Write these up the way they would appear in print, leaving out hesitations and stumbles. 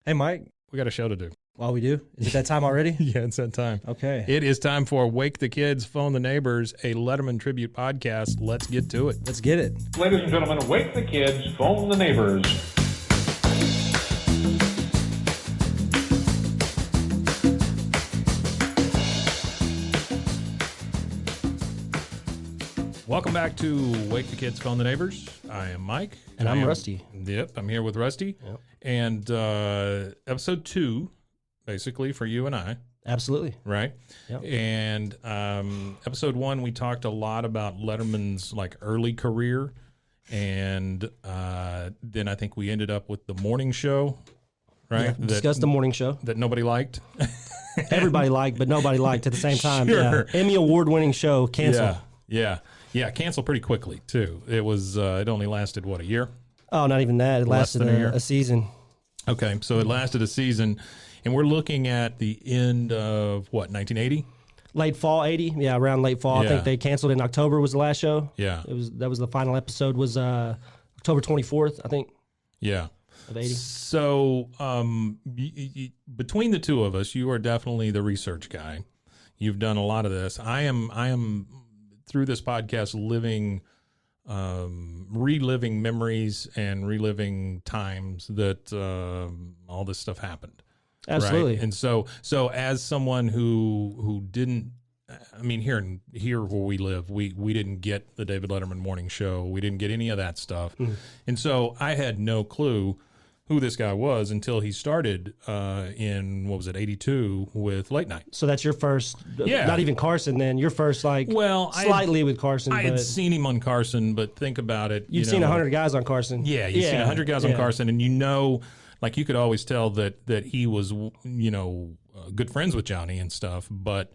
Hey, Mike. We got a show to do. Well, we do? Is it that time already? Yeah, it's that time. Okay. It is time for Wake the Kids, Phone the Neighbors, a Letterman tribute podcast. Let's get to it. Let's get it. Ladies and gentlemen, wake the kids, phone the neighbors. Welcome back to Wake the Kids, Phone the Neighbors. I am Mike. And I'm Rusty. Yep, I'm here with Rusty. Yep. And episode 2, basically, for you and I. Absolutely. Right? Yep. And episode 1, we talked a lot about Letterman's early career. And then I think we ended up with the morning show, right? Yeah, discussed the morning show. That nobody liked. Everybody liked, but nobody liked at the same time. Sure. Yeah. Emmy award-winning show canceled. Yeah, canceled pretty quickly, too. It was, it only lasted, what, a year? Oh, not even that. It lasted than a year? a season. Okay, so it lasted a season, and we're looking at the end of, what, 1980? Late fall 80. Yeah, around late fall. Yeah. I think they canceled in October was the last show. Yeah. That was the final episode was October 24th, I think, Yeah. of 80. So between the two of us, you are definitely the research guy. You've done a lot of this. I am through this podcast reliving memories and reliving times that all this stuff happened. Absolutely. Right? And so as someone who didn't, I mean, here where we live, we didn't get the David Letterman morning show. We didn't get any of that stuff. Mm. And so I had no clue who this guy was until he started in, 82 with Late Night. So that's your first, Yeah. not even Carson then, your first slightly with Carson. I had seen him on Carson, but think about it. You've seen 100 guys on Carson. Yeah, you've seen 100 guys on Carson, and you could always tell that he was, good friends with Johnny and stuff, but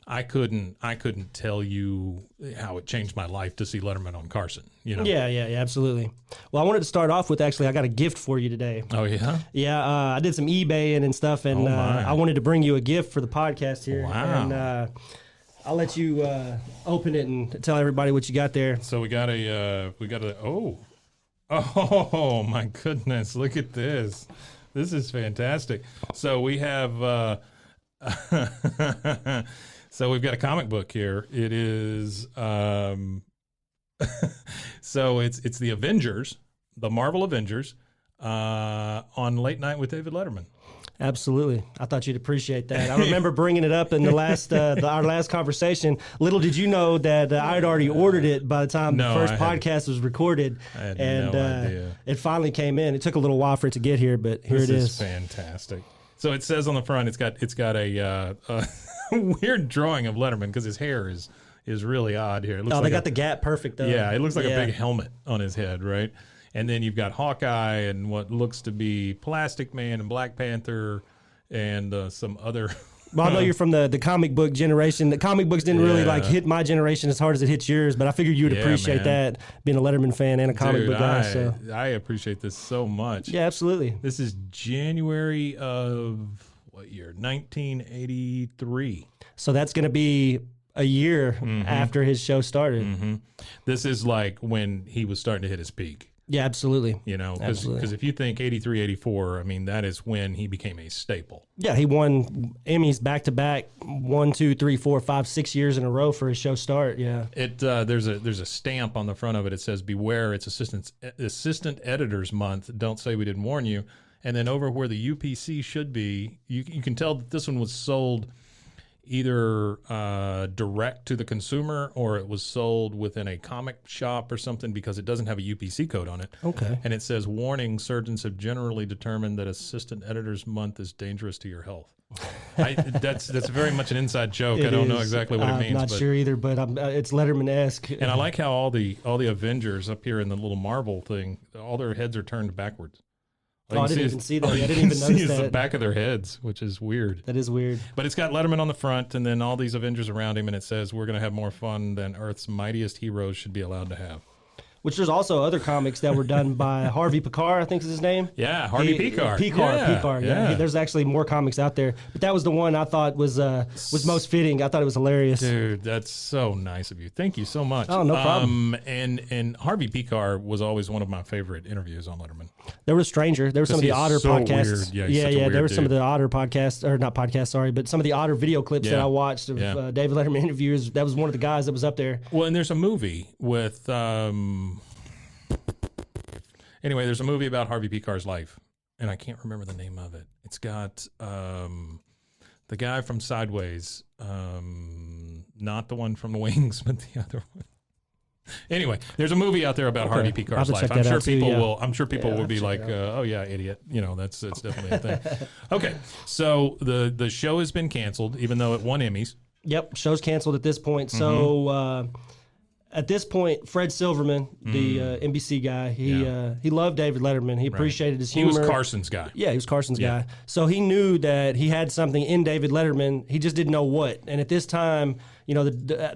I couldn't tell you how it changed my life to see Letterman on Carson, Yeah, absolutely. Well, I wanted to start off with, actually, I got a gift for you today. Oh, yeah? Yeah, I did some eBaying and stuff, and I wanted to bring you a gift for the podcast here. Wow. And I'll let you open it and tell everybody what you got there. So we got oh my goodness, look at this. This is fantastic. So we have, so we've got a comic book here. It is, so it's the Avengers, the Marvel Avengers, on Late Night with David Letterman. Absolutely. I thought you'd appreciate that. I remember bringing it up in the last our last conversation. Little did you know that I had already ordered it by the time the first podcast was recorded. I had no idea. It finally came in. It took a little while for it to get here, but here it is. This is fantastic. So it says on the front, it's got a weird drawing of Letterman because his hair is really odd here. It looks they got the gap perfect though. Yeah, it looks like a big helmet on his head, right? And then you've got Hawkeye and what looks to be Plastic Man and Black Panther and some other. Well, I know you're from the comic book generation. The comic books didn't really hit my generation as hard as it hits yours, but I figured you would appreciate that, being a Letterman fan and a comic book guy. So I appreciate this so much. Yeah, absolutely. This is January of what year? 1983. So that's going to be a year after his show started. Mm-hmm. This is like when he was starting to hit his peak. Yeah, absolutely. Because if you think 83, 84, I mean, that is when he became a staple. Yeah, he won Emmys back-to-back 1, 2, 3, 4, 5, 6 years in a row for his show start, yeah. There's a stamp on the front of it. It says, "Beware, it's Assistant Editors Month. Don't say we didn't warn you." And then over where the UPC should be, you can tell that this one was sold either direct to the consumer or it was sold within a comic shop or something because it doesn't have a UPC code on it. Okay. And it says, "Warning, surgeons have generally determined that Assistant Editors Month is dangerous to your health." That's very much an inside joke. I don't know exactly what it means. I'm not sure either, but it's Letterman-esque. And I like how all the Avengers up here in the little Marvel thing, all their heads are turned backwards. I didn't even see that. I didn't even notice that. The back of their heads, which is weird. That is weird. But it's got Letterman on the front, and then all these Avengers around him, and it says, "We're going to have more fun than Earth's mightiest heroes should be allowed to have." which there's also other comics that were done by Harvey Pekar, I think is his name. Yeah, Harvey Pekar. Pekar. Yeah. There's actually more comics out there, but that was the one I thought was most fitting. I thought it was hilarious. Dude, that's so nice of you. Thank you so much. Oh, no problem. And Harvey Pekar was always one of my favorite interviews on Letterman. There was Stranger. There were some of the Otter podcasts. Weird. Yeah. There were some of the Otter podcasts, or not podcasts, sorry, but some of the Otter video clips that I watched of David Letterman interviews. That was one of the guys that was up there. Well, and there's a movie with. Anyway, there's a movie about Harvey Pekar's life, and I can't remember the name of it. It's got the guy from Sideways, not the one from The Wings, but the other one. Anyway, there's a movie out there about Harvey Pekar's life. I'm sure people will be like, "Oh yeah, idiot." You know, it's definitely a thing. Okay, so the show has been canceled, even though it won Emmys. Yep, show's canceled at this point. So at this point, Fred Silverman, the NBC guy, he loved David Letterman. He appreciated his humor. He was Carson's guy. Yeah, he was Carson's guy. So he knew that he had something in David Letterman. He just didn't know what. And at this time, you know,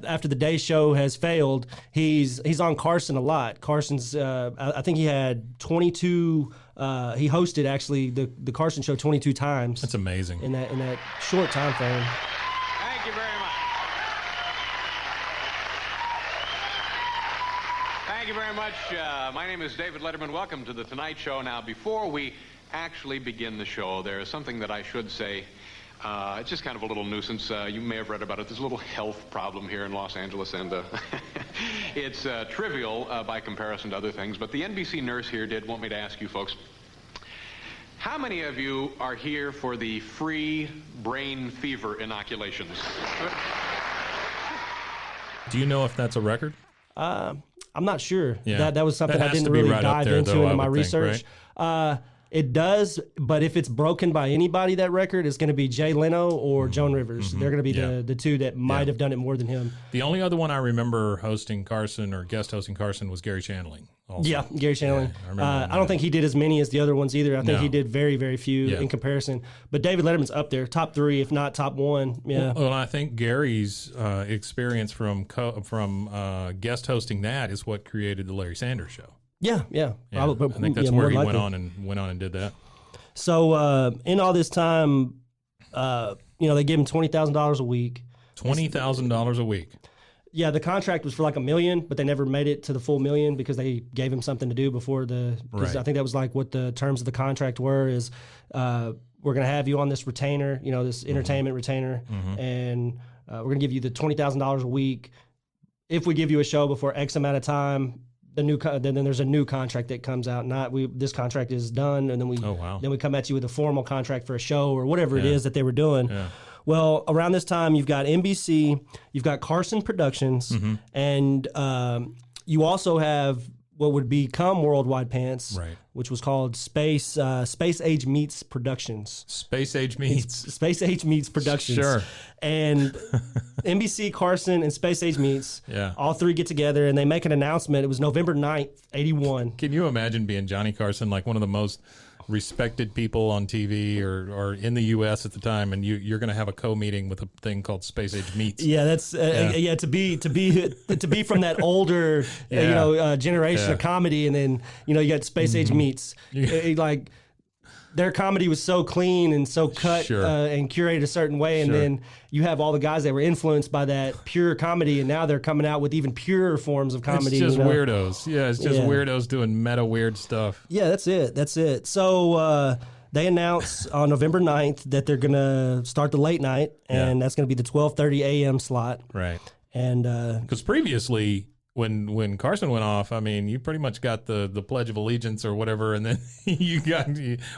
after the Day Show has failed, he's on Carson a lot. Carson's, I think he had 22. He hosted actually the Carson show 22 times. That's amazing. In that short time frame. Thank you very much. Thank you very much. My name is David Letterman. Welcome to The Tonight Show. Now, before we actually begin the show, there is something that I should say. It's just kind of a little nuisance. You may have read about it. There's a little health problem here in Los Angeles, and it's trivial by comparison to other things. But the NBC nurse here did want me to ask you folks, how many of you are here for the free brain fever inoculations? Do you know if that's a record? I'm not sure. Yeah. That was something I didn't really dive into in my research. Right? It does, but if it's broken by anybody, that record is going to be Jay Leno or Joan Rivers. They're going to be the two that might have done it more than him. The only other one I remember hosting Carson or guest hosting Carson was Gary Shandling. Also. Yeah, Gary Shandling. I don't think he did as many as the other ones either. I think he did very, very few in comparison. But David Letterman's up there, top 3, if not top 1. Yeah. Well, I think Gary's experience from guest hosting that is what created the Larry Sanders Show. Yeah. I think that's where he went on and did that. So in all this time, they gave him $20,000 a week. $20,000 a week. Yeah, the contract was for like $1 million, but they never made it to the full $1 million because they gave him something to do before I think that was like what the terms of the contract were is we're going to have you on this retainer, this entertainment retainer, and we're going to give you the $20,000 a week. If we give you a show before X amount of time, then there's a new contract that comes out. This contract is done, and then we come at you with a formal contract for a show or whatever it is that they were doing. Yeah. Well, around this time, you've got NBC, you've got Carson Productions, and you also have what would become Worldwide Pants, which was called Space Age Meets Productions. Space Age Meets. Space Age Meets Productions. Sure. And NBC, Carson, and Space Age Meets, all three get together, and they make an announcement. It was November 9th, 81. Can you imagine being Johnny Carson, like one of the most respected people on TV or in the U.S. at the time, and you're going to have a co-meeting with a thing called Space Age Meets. Yeah, that's to be from that older generation of comedy, and then you got Space Age Meets. Like their comedy was so clean and so cut and curated a certain way, and then you have all the guys that were influenced by that pure comedy, and now they're coming out with even purer forms of comedy. It's just weirdos. Yeah, it's just weirdos doing meta weird stuff. Yeah, that's it. So they announce on November 9th that they're going to start the late night, and that's going to be the 12:30 a.m. slot. Right. And because previously, when Carson went off, I mean, you pretty much got the Pledge of Allegiance or whatever, and then you got,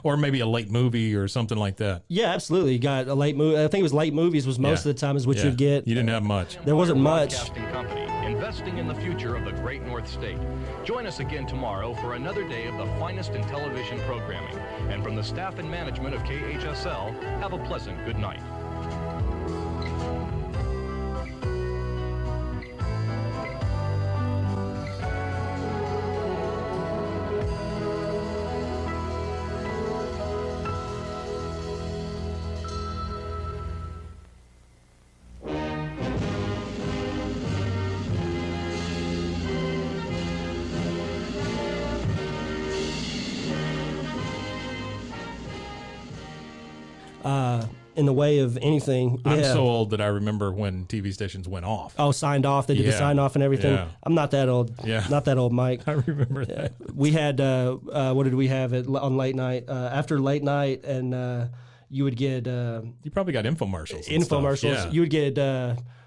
or maybe a late movie or something like that. Yeah, absolutely. You got a late movie. I think it was late movies was most of the time is what you'd get. You didn't have much. There wasn't much. Company, investing in the future of the Great North State. Join us again tomorrow for another day of the finest in television programming. And from the staff and management of KHSL, have a pleasant good night. in the way of anything. I'm so old that I remember when TV stations went off. Oh, signed off. They did the sign off and everything. Yeah. I'm not that old. Yeah. Not that old, Mike. I remember that. We had, what did we have on late night? After late night, and you would get... You probably got infomercials. And infomercials. Stuff. Yeah. You would get...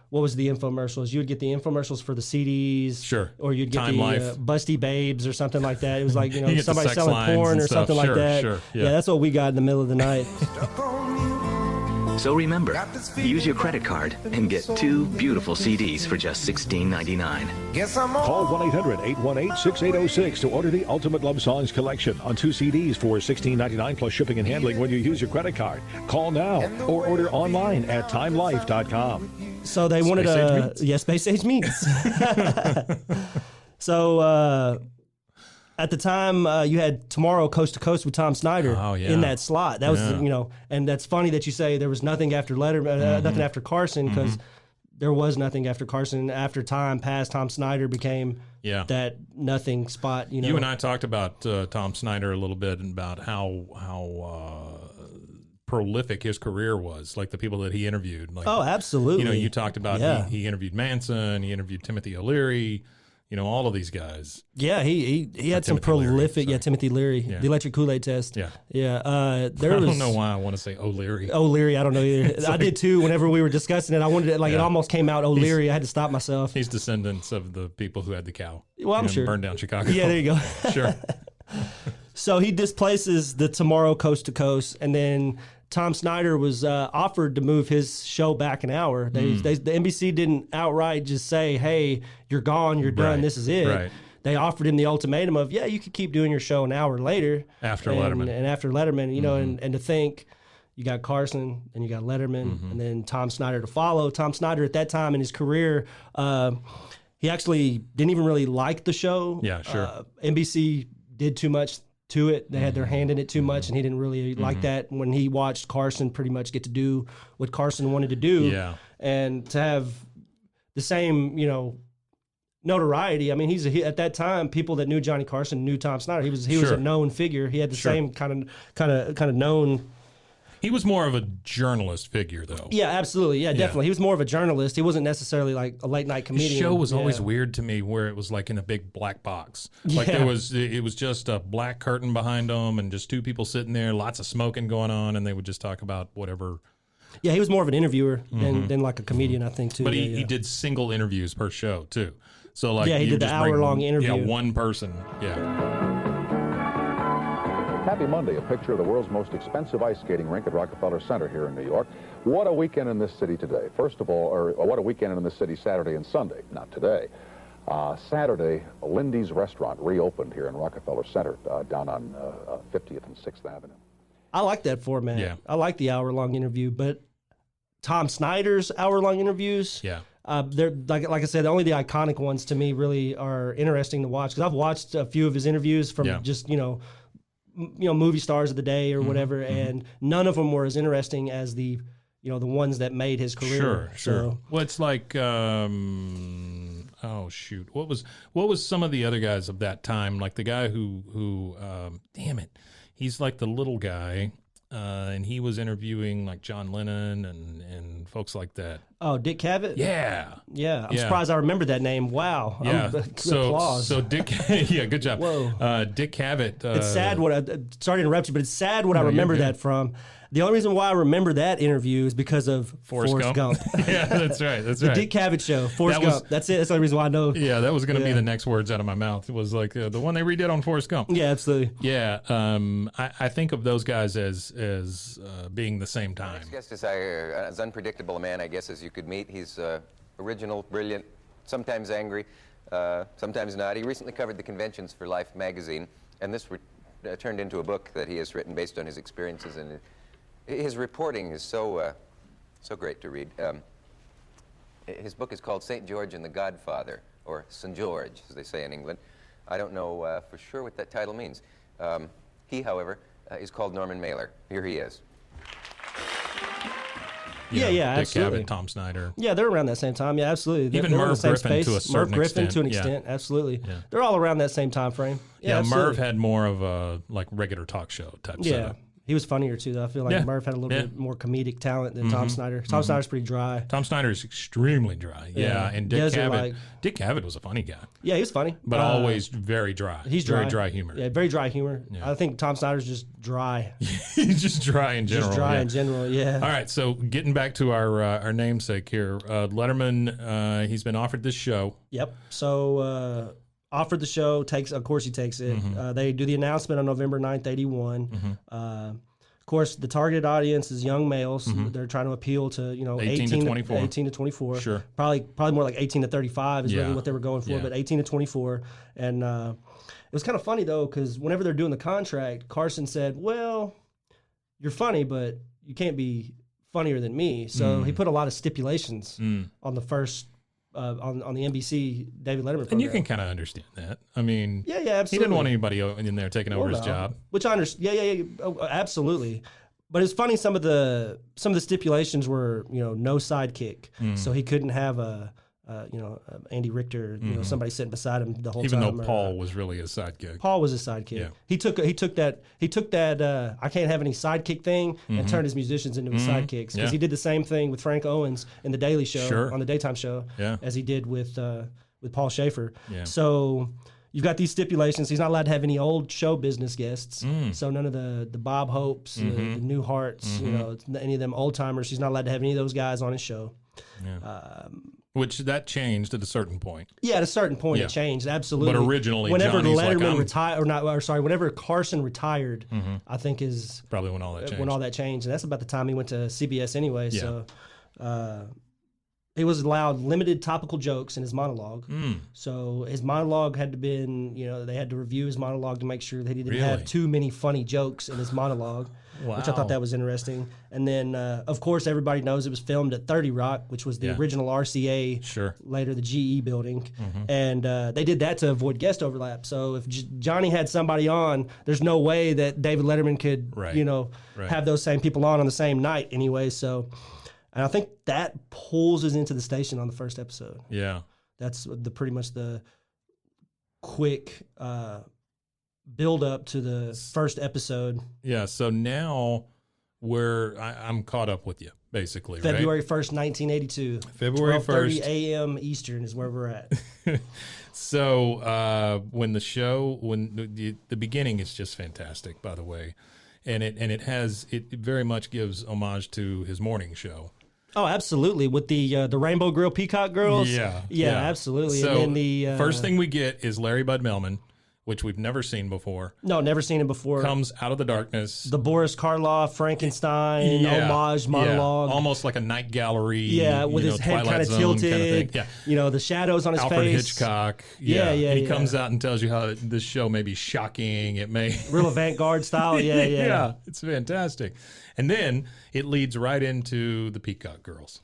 what was the infomercials? You would get the infomercials for the CDs. Sure. Or you'd get Time the Life. Busty Babes or something like that. It was like, You get the somebody sex selling lines porn and or stuff. something like Sure, that. sure, Yeah, yeah. that's what we got in the middle of the night. So remember, use your credit card and get 2 beautiful CDs for just $16.99. Call 1-800-818-6806 to order the Ultimate Love Songs collection on 2 CDs for $16.99 plus shipping and handling when you use your credit card. Call now or order online at timelife.com. So they wanted Space Age Meats. So at the time, you had Tomorrow Coast to Coast with Tom Snyder in that slot. That was, and that's funny that you say there was nothing after Letterman, nothing after Carson, because there was nothing after Carson. After time passed, Tom Snyder became that nothing spot. You and I talked about Tom Snyder a little bit and about how prolific his career was, like the people that he interviewed. Like, oh, absolutely. You talked about he interviewed Manson, he interviewed Timothy O'Leary. All of these guys. Yeah, he had some prolific. Timothy Leary, the electric Kool-Aid test. Yeah. I don't know why I want to say O'Leary. O'Leary, I don't know either. I did too. Whenever we were discussing it, I wanted to, it almost came out O'Leary. I had to stop myself. He's descendants of the people who had the cow. Well, I'm sure. Burned down Chicago. Yeah, there you go. Sure. So he displaces the Tomorrow Coast to Coast, and then Tom Snyder was offered to move his show back an hour. The NBC didn't outright just say, "Hey, you're gone, you're done, this is it." Right. They offered him the ultimatum of, "Yeah, you could keep doing your show an hour later after Letterman." And after Letterman, and to think you got Carson and you got Letterman, and then Tom Snyder to follow. Tom Snyder at that time in his career, he actually didn't even really like the show. Yeah, sure. NBC did too much to it. They had their hand in it too much, and he didn't really like that when he watched Carson pretty much get to do what Carson wanted to do. Yeah. And to have the same, notoriety. I mean, at that time, people that knew Johnny Carson knew Tom Snyder. He was a known figure. He had the same kind of known. He was more of a journalist figure, though. Yeah, absolutely. Yeah, definitely. He was more of a journalist. He wasn't necessarily like a late night comedian. His show was always weird to me, where it was like in a big black box. Like it was just a black curtain behind them, and just 2 people sitting there, lots of smoking going on, and they would just talk about whatever. Yeah, he was more of an interviewer than like a comedian, I think, too. But he did single interviews per show too. So like he did the hour-long interview. Yeah, one person. Yeah. Happy Monday, a picture of the world's most expensive ice skating rink at Rockefeller Center here in New York. What a weekend in this city today. First of all, what a weekend in this city Saturday and Sunday, not today. Saturday, Lindy's Restaurant reopened here in Rockefeller Center down on 50th and 6th Avenue. I like that format. Yeah. I like the hour-long interview, but Tom Snyder's hour-long interviews, they're like I said, only the iconic ones to me really are interesting to watch, because I've watched a few of his interviews from just movie stars of the day or whatever, and none of them were as interesting as the the ones that made his career. Sure. So, Well, it's like what was some of the other guys of that time? Like the guy who damn it, he's like the little guy. And he was interviewing like John Lennon and folks like that. Oh, Dick Cavett? Yeah. I'm surprised I remembered that name. Wow. Yeah. Applause. So Dick, yeah, good job. Whoa. Dick Cavett. It's sad sorry to interrupt you, but it's sad what I remember that from. The only reason why I remember that interview is because of Forrest Gump. Yeah, that's right. That's the right. Dick Cavett show. Forrest Gump. That's it. That's the only reason why I know. Yeah, that was going to be the next words out of my mouth. It was like the one they redid on Forrest Gump. Yeah, absolutely. Yeah, I think of those guys as being the same time. Next guest is as unpredictable a man, I guess, as you could meet. He's original, brilliant, sometimes angry, sometimes not. He recently covered the conventions for Life magazine, and this turned into a book that he has written based on his experiences, and his reporting is so great to read. His book is called St. George and the Godfather, or St. George, as they say in England. I don't know for sure what that title means. He, however, is called Norman Mailer. Here he is. Yeah, Dick absolutely. Cavett, Tom Snyder. Yeah, they're around that same time. Yeah, absolutely. Even they're in Merv the same Griffin space. to a certain Merv Griffin extent. to an extent, absolutely. Yeah. They're all around that same time frame. Yeah, absolutely. Merv had more of a like regular talk show type setup. He was funnier too, though. I feel like Murph had a little bit more comedic talent than Tom Snyder. Tom Snyder's pretty dry. Tom Snyder is extremely dry. Yeah, and Dick Cavett. Dick Cavett was a funny guy. Yeah, he was funny, but always very dry. He's dry. Very dry humor. Yeah, very dry humor. Yeah. I think Tom Snyder's just dry. He's just dry in general. Just dry in general. Yeah. All right, so getting back to our namesake here, Letterman. He's been offered this show. Yep. So. Offered the show, of course he takes it. They do the announcement on November 9th, 81. Of course, the targeted audience is young males. They're trying to appeal to, 18 to 24. 18 to 24. Sure. Probably more like 18 to 35 is really what they were going for, but 18 to 24. And it was kind of funny, though, because whenever they're doing the contract, Carson said, well, you're funny, but you can't be funnier than me. So he put a lot of stipulations on the first on the NBC David Letterman program. And you can kind of understand that. I mean, yeah, absolutely. He didn't want anybody in there taking over his job. Which I understand. Yeah. Oh, absolutely. But it's funny. Some of the stipulations were, no sidekick, so he couldn't have Andy Richter, somebody sitting beside him the whole time. Even though Paul was really his sidekick. Paul was his sidekick. Yeah. He took that I can't have any sidekick thing and turned his musicians into his sidekicks, because he did the same thing with Frank Owens in the Daily Show on the daytime show as he did with Paul Schaefer. Yeah. So you've got these stipulations. He's not allowed to have any old show business guests. So none of the Bob Hopes, the Newharts, any of them old timers. He's not allowed to have any of those guys on his show. Yeah. Which that changed at a certain point. Yeah, at a certain point it changed, absolutely. But originally, whenever Johnny's Letterman retired, whenever Carson retired, I think is probably when all that changed. When all that changed, and that's about the time he went to CBS anyway. Yeah. So he was allowed limited topical jokes in his monologue. So his monologue had to been, they had to review his monologue to make sure that he didn't have too many funny jokes in his monologue. Wow. Which I thought that was interesting. And then, of course, everybody knows it was filmed at 30 Rock, which was the original RCA, later the GE building. And they did that to avoid guest overlap. So if Johnny had somebody on, there's no way that David Letterman could, have those same people on the same night anyway. So, and I think that pulls us into the station on the first episode. Yeah. That's pretty much the quick build up to the first episode. Yeah, so now I'm caught up with you, basically. February 1st, 1982. February 1st. 12:30 a.m. Eastern is where we're at. So when the beginning is just fantastic, by the way, and it very much gives homage to his morning show. Oh, absolutely. With the Rainbow Grill Peacock Girls. Yeah, absolutely. So and then the first thing we get is Larry Bud Melman, which we've never seen before. No, never seen him before. Comes out of the darkness. The Boris Karloff, Frankenstein, homage monologue. Yeah. Almost like a night gallery. Yeah, with his head kind of tilted. Kind of yeah. The shadows on his Alfred face. Hitchcock. Yeah. He comes out and tells you how this show may be shocking. It may... Real avant-garde style. Yeah. Yeah, it's fantastic. And then it leads right into the Peacock Girls.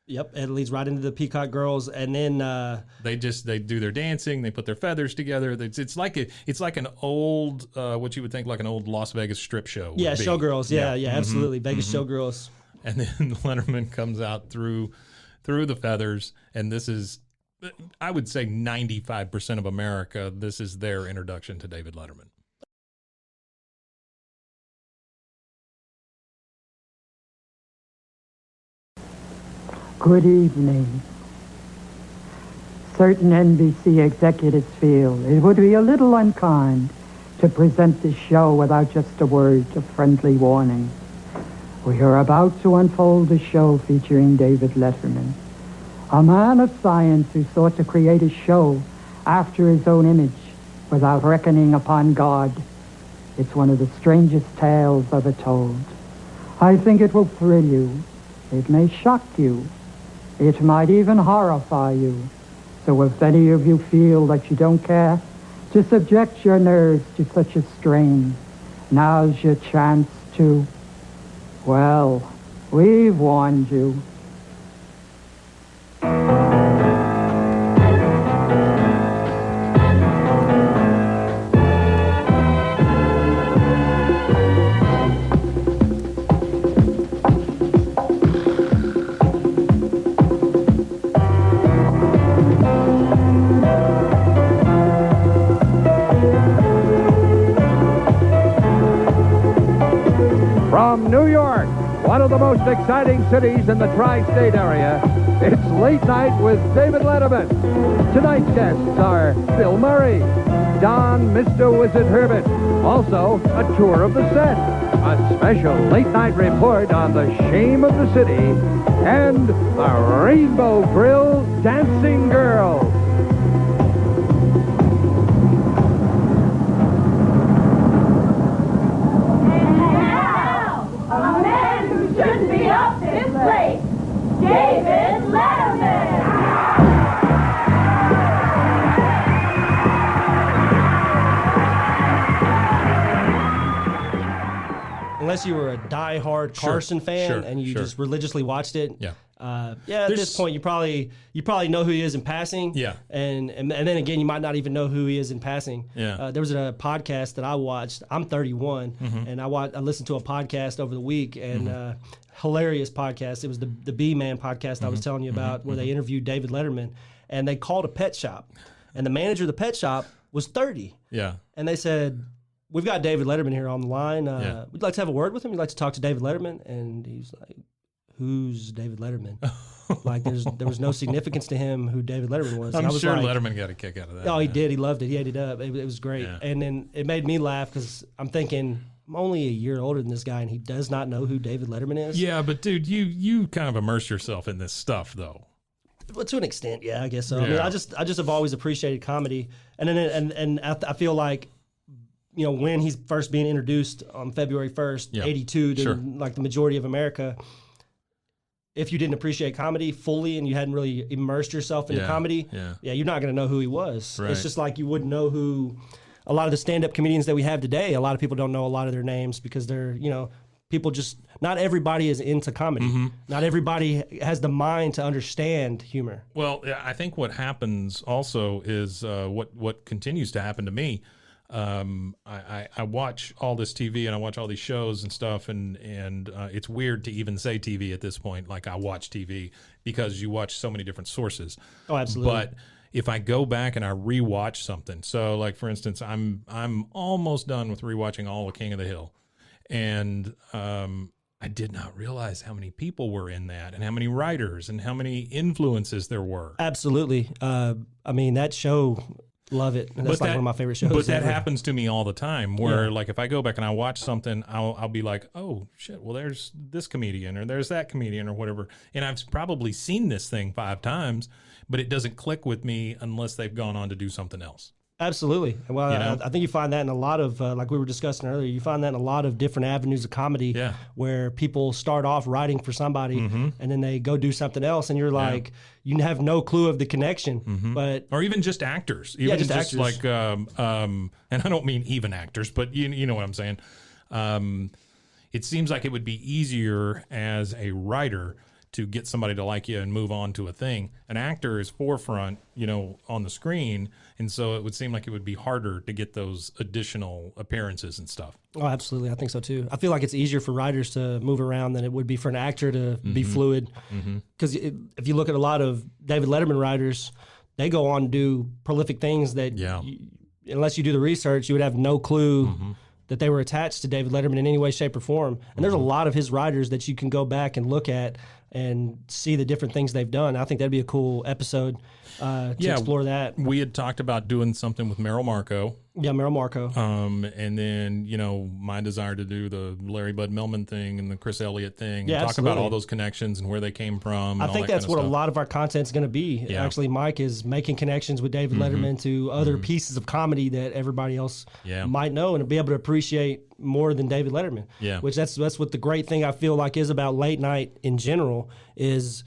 Yep, it leads right into the Peacock Girls, and then they do their dancing. They put their feathers together. It's like an old what you would think like an old Las Vegas strip show. Yeah, showgirls. Yeah, absolutely, Vegas showgirls. And then Letterman comes out through the feathers, and this is, I would say, 95% of America. This is their introduction to David Letterman. Good evening. Certain NBC executives feel it would be a little unkind to present this show without just a word of friendly warning. We are about to unfold a show featuring David Letterman, a man of science who sought to create a show after his own image without reckoning upon God. It's one of the strangest tales ever told. I think it will thrill you. It may shock you. It might even horrify you. So if any of you feel that you don't care to subject your nerves to such a strain, now's your chance to, well, we've warned you. New York, one of the most exciting cities in the tri-state area. It's Late Night with David Letterman. Tonight's guests are Bill Murray, Don Mr. Wizard Herbert, also a tour of the set, a special late-night report on the shame of the city, and the Rainbow Grill Dancing Girls. A man who shouldn't be up this late, David Letterman. Unless you were a die-hard Carson fan and you just religiously watched it. Yeah. At this point, you probably know who he is in passing. Yeah. And then again, you might not even know who he is in passing. Yeah. There was a podcast that I watched. I'm 31, and I listened to a podcast over the week, and hilarious podcast. It was the B-Man podcast I was telling you about, where they interviewed David Letterman, and they called a pet shop, and the manager of the pet shop was 30. Yeah. And they said, "We've got David Letterman here on the line. We'd like to have a word with him. We'd like to talk to David Letterman." And he's like, "Who's David Letterman?" Like there was no significance to him who David Letterman was. I'm and I was sure like, Letterman got a kick out of that. Oh, he did. He loved it. He ate it up. It was great. Yeah. And then it made me laugh because I'm thinking, I'm only a year older than this guy, and he does not know who David Letterman is. Yeah, but dude, you kind of immerse yourself in this stuff, though. Well, to an extent, yeah, I guess so. Yeah. I mean, I just have always appreciated comedy, and then I feel like, you know, when he's first being introduced on February 1st, 82, to like the majority of America, if you didn't appreciate comedy fully and you hadn't really immersed yourself into comedy, you're not going to know who he was. Right. It's just like you wouldn't know who a lot of the stand-up comedians that we have today. A lot of people don't know a lot of their names because they're, you know, people just, not everybody is into comedy. Not everybody has the mind to understand humor. Well, I think what happens also is what continues to happen to me. I watch all this TV and I watch all these shows and stuff, and it's weird to even say TV at this point. Like, I watch TV because you watch so many different sources. Oh, absolutely. But if I go back and I rewatch something, so like for instance, I'm almost done with rewatching all of King of the Hill, and I did not realize how many people were in that, and how many writers, and how many influences there were. Absolutely. I mean, that show. Love it. And that's like one of my favorite shows. But that happens to me all the time where like if I go back and I watch something, I'll be like, oh shit, well there's this comedian or there's that comedian or whatever. And I've probably seen this thing 5 times, but it doesn't click with me unless they've gone on to do something else. Absolutely. Well, You know? I think you find that in a lot of, like we were discussing earlier, you find that in a lot of different avenues of comedy where people start off writing for somebody and then they go do something else, and you're like, you have no clue of the connection. But or even just actors. Even just actors. like, and I don't mean even actors, but you know what I'm saying. It seems like it would be easier as a writer to get somebody to like you and move on to a thing. An actor is forefront, you know, on the screen, and so it would seem like it would be harder to get those additional appearances and stuff. Oh, absolutely. I think so too. I feel like it's easier for writers to move around than it would be for an actor to be fluid. Because if you look at a lot of David Letterman writers, they go on to do prolific things that, unless you do the research, you would have no clue that they were attached to David Letterman in any way, shape, or form. And there's a lot of his writers that you can go back and look at and see the different things they've done. I think that'd be a cool episode to explore that. We had talked about doing something with Merrill Marco. Yeah, Merrill Marco. And then, you know, my desire to do the Larry Bud Millman thing and the Chris Elliott thing. Yeah, and talk absolutely. about all those connections and where they came from. And I all think that that's kind of what stuff. a lot of our content's going to be. Yeah. Actually, Mike is making connections with David Letterman to other pieces of comedy that everybody else might know and be able to appreciate more than David Letterman. Yeah. Which that's what the great thing I feel like is about late night in general is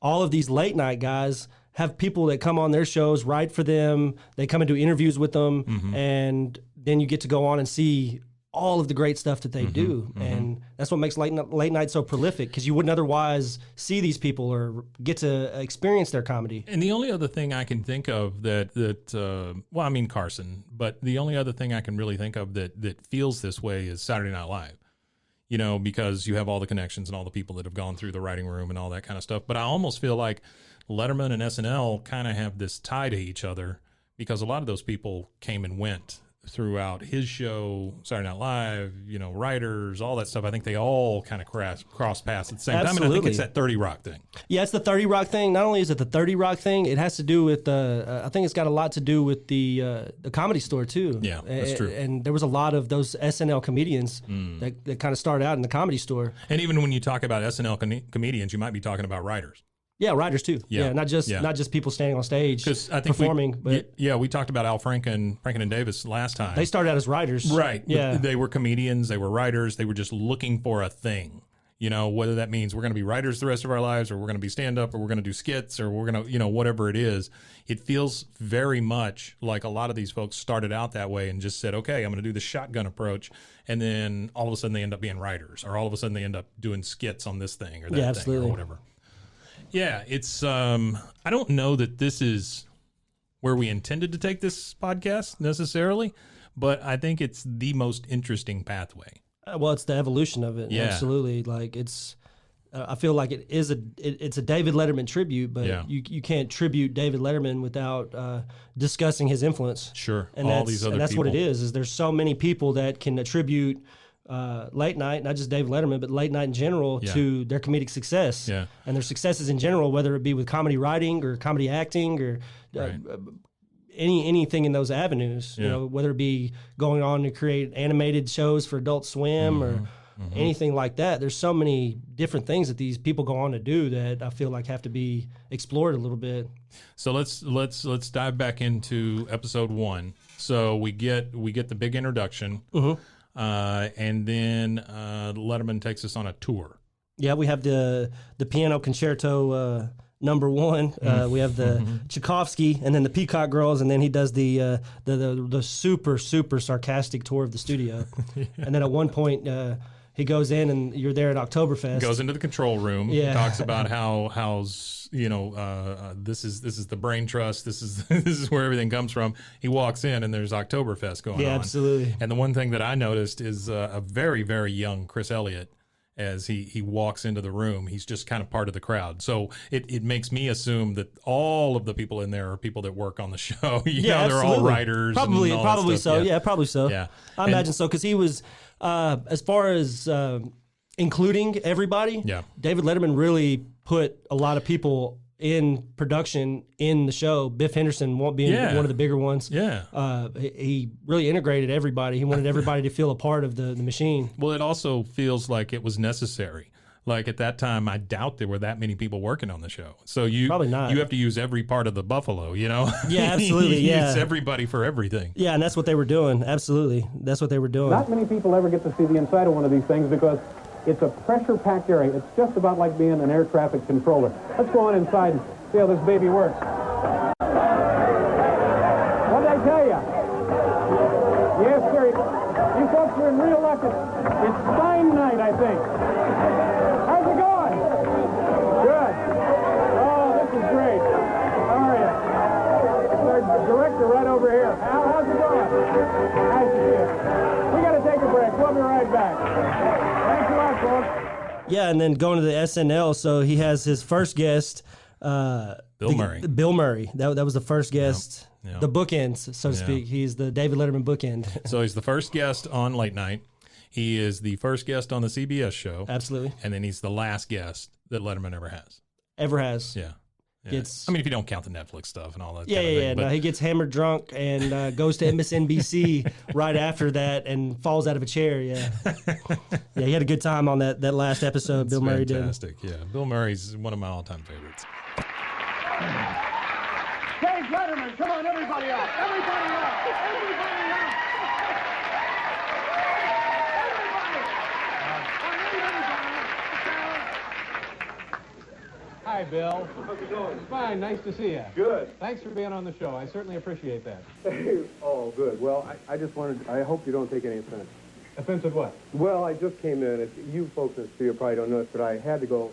all of these late night guys have people that come on their shows, write for them, they come and do interviews with them, and then you get to go on and see all of the great stuff that they do. And that's what makes late night so prolific, because you wouldn't otherwise see these people or get to experience their comedy. And the only other thing I can think of that well, I mean Carson, but the only other thing I can really think of that feels this way is Saturday Night Live. You know, because you have all the connections and all the people that have gone through the writing room and all that kind of stuff. But I almost feel like Letterman and SNL kind of have this tie to each other because a lot of those people came and went throughout his show, Saturday Night Live, writers, all that stuff. I think they all kind of cross paths at the same time. And I think it's that 30 Rock thing. Yeah, it's the 30 Rock thing. Not only is it the 30 Rock thing, it has to do with, I think it's got a lot to do with the Comedy Store, too. Yeah, that's true. And there was a lot of those SNL comedians that kind of started out in the Comedy Store. And even when you talk about SNL comedians, you might be talking about writers. Yeah, writers too. Yeah, not just people standing on stage performing. We talked about Al Franken and Davis last time. They started out as writers, right? Yeah, they were comedians. They were writers. They were just looking for a thing. Whether that means we're going to be writers the rest of our lives, or we're going to be stand up, or we're going to do skits, or we're going to whatever it is. It feels very much like a lot of these folks started out that way and just said, okay, I'm going to do the shotgun approach, and then all of a sudden they end up being writers, or all of a sudden they end up doing skits on this thing or that thing or whatever. Yeah, it's I don't know that this is where we intended to take this podcast necessarily, but I think it's the most interesting pathway. Well, it's the evolution of it. Yeah. Absolutely. Like it's I feel like it's a David Letterman tribute, but you can't tribute David Letterman without discussing his influence. Sure. And that's what it is there's so many people that can attribute late night, not just David Letterman, but late night in general, to their comedic success and their successes in general, whether it be with comedy writing or comedy acting or anything in those avenues, whether it be going on to create animated shows for Adult Swim or anything like that. There's so many different things that these people go on to do that I feel like have to be explored a little bit. So let's dive back into episode 1. So we get the big introduction. And then Letterman takes us on a tour. Yeah, we have the piano concerto number 1. We have the Tchaikovsky, and then the Peacock Girls, and then he does the super sarcastic tour of the studio. And then at one point he goes in, and you're there at Oktoberfest. Goes into the control room. Yeah. Talks about how's this is the brain trust. This is where everything comes from. He walks in, and there's Oktoberfest going on. Yeah, absolutely. And the one thing that I noticed is a very, very young Chris Elliott. As he walks into the room, he's just kind of part of the crowd. So it makes me assume that all of the people in there are people that work on the show. They're all writers. Probably so. Yeah, probably so. Yeah, I imagine so, because he was, as far as including everybody, David Letterman really put a lot of people in production in the show. Biff Henderson being one of the bigger ones. Yeah. He really integrated everybody. He wanted everybody to feel a part of the machine. Well, it also feels like it was necessary. Like at that time, I doubt there were that many people working on the show. So probably not. You have to use every part of the buffalo, Yeah, absolutely. Use everybody for everything. Yeah, and that's what they were doing. Absolutely. That's what they were doing. Not many people ever get to see the inside of one of these things because it's a pressure-packed area. It's just about like being an air traffic controller. Let's go on inside and see how this baby works. What did I tell you? Yes, sir. You folks are in real luck. It's Stein night, I think. How's it going? Good. Oh, this is great. How are you? Our director right over here. Al, how's it going? Nice to see you. We got to take a break. We'll be right back. Thanks a lot, folks. Yeah, and then going to the SNL, so he has his first guest, Bill Murray. Bill Murray. That was the first guest, the bookends, so to speak. He's the David Letterman bookend. So he's the first guest on Late Night. He is the first guest on the CBS show. Absolutely. And then he's the last guest that Letterman ever has. Ever has. Yeah. I mean, if you don't count the Netflix stuff and all that. Yeah. No, he gets hammered drunk and goes to MSNBC right after that and falls out of a chair. Yeah. He had a good time on that last episode. Bill Murray did. Fantastic. Yeah. Bill Murray's one of my all-time favorites. Dave Letterman, come on, everybody out. Everybody out. Everybody out. Hi, Bill. How's it going? Fine, nice to see you. Good. Thanks for being on the show. I certainly appreciate that. Oh, good. Well, I just wanted, I hope you don't take any offense. Offense at what? Well, I just came in. You folks in the studio probably don't know this, but I had to go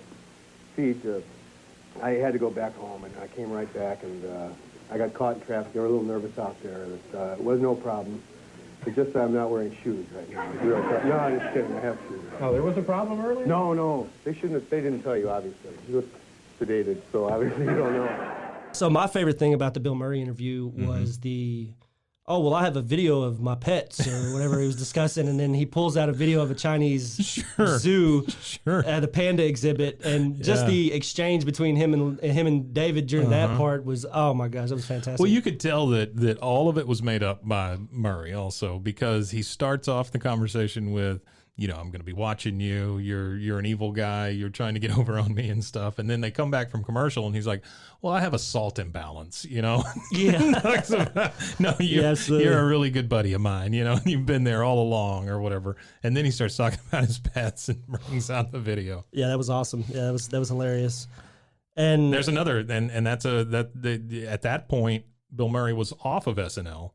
I had to go back home, and I came right back, and I got caught in traffic. They were a little nervous out there. It was no problem. It's just that I'm not wearing shoes right now. No, I'm just kidding. I have shoes. Oh, there was a problem earlier? No. They didn't tell you, obviously. You look sedated, so obviously you don't know. So my favorite thing about the Bill Murray interview was the oh, well, I have a video of my pets or whatever he was discussing. And then he pulls out a video of a Chinese zoo at the panda exhibit. And just the exchange between him and David during that part was, oh my gosh, that was fantastic. Well, you could tell that all of it was made up by Murray also, because he starts off the conversation with, you know, I'm going to be watching you. You're an evil guy. You're trying to get over on me and stuff. And then they come back from commercial, and he's like, "Well, I have a salt imbalance, you know." Yeah. No, you're a really good buddy of mine. You know, you've been there all along, or whatever. And then he starts talking about his pets and brings out the video. Yeah, that was awesome. Yeah, that was hilarious. And there's another, and that's at that point, Bill Murray was off of SNL.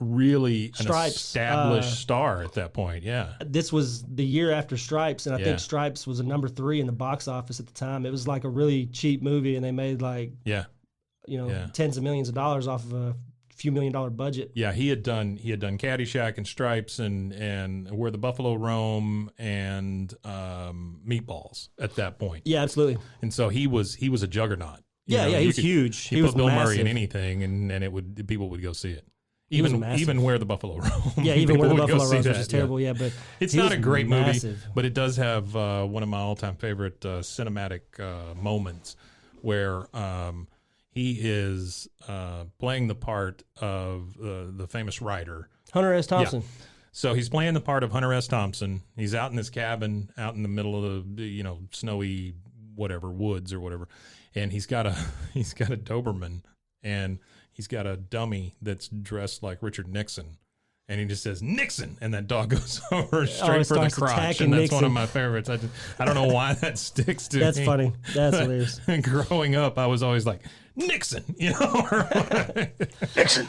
Really an established star at that point. Yeah. This was the year after Stripes, and I think Stripes was a number 3 in the box office at the time. It was like a really cheap movie, and they made like, tens of millions of dollars off of a few $1 million budget. Yeah, he had done Caddyshack and Stripes and Where the Buffalo Roam and Meatballs at that point. Yeah, absolutely. And so he was a juggernaut. He was huge. He put Bill Murray in anything, and people would go see it. Even Where the Buffalo Roam. Yeah, even Where the Buffalo Roam, which is terrible. Yeah, but it's not a great movie, but it does have one of my all-time favorite cinematic moments where he is playing the part of the famous writer Hunter S. Thompson. Yeah. So he's playing the part of Hunter S. Thompson. He's out in his cabin, out in the middle of the snowy woods or whatever, and he's got a Doberman, and he's got a dummy that's dressed like Richard Nixon, and he just says Nixon, and that dog goes over straight for the crotch, and that's one of my favorites. I don't know why that sticks to me. That's funny. That's hilarious. And growing up, I was always like Nixon, Nixon.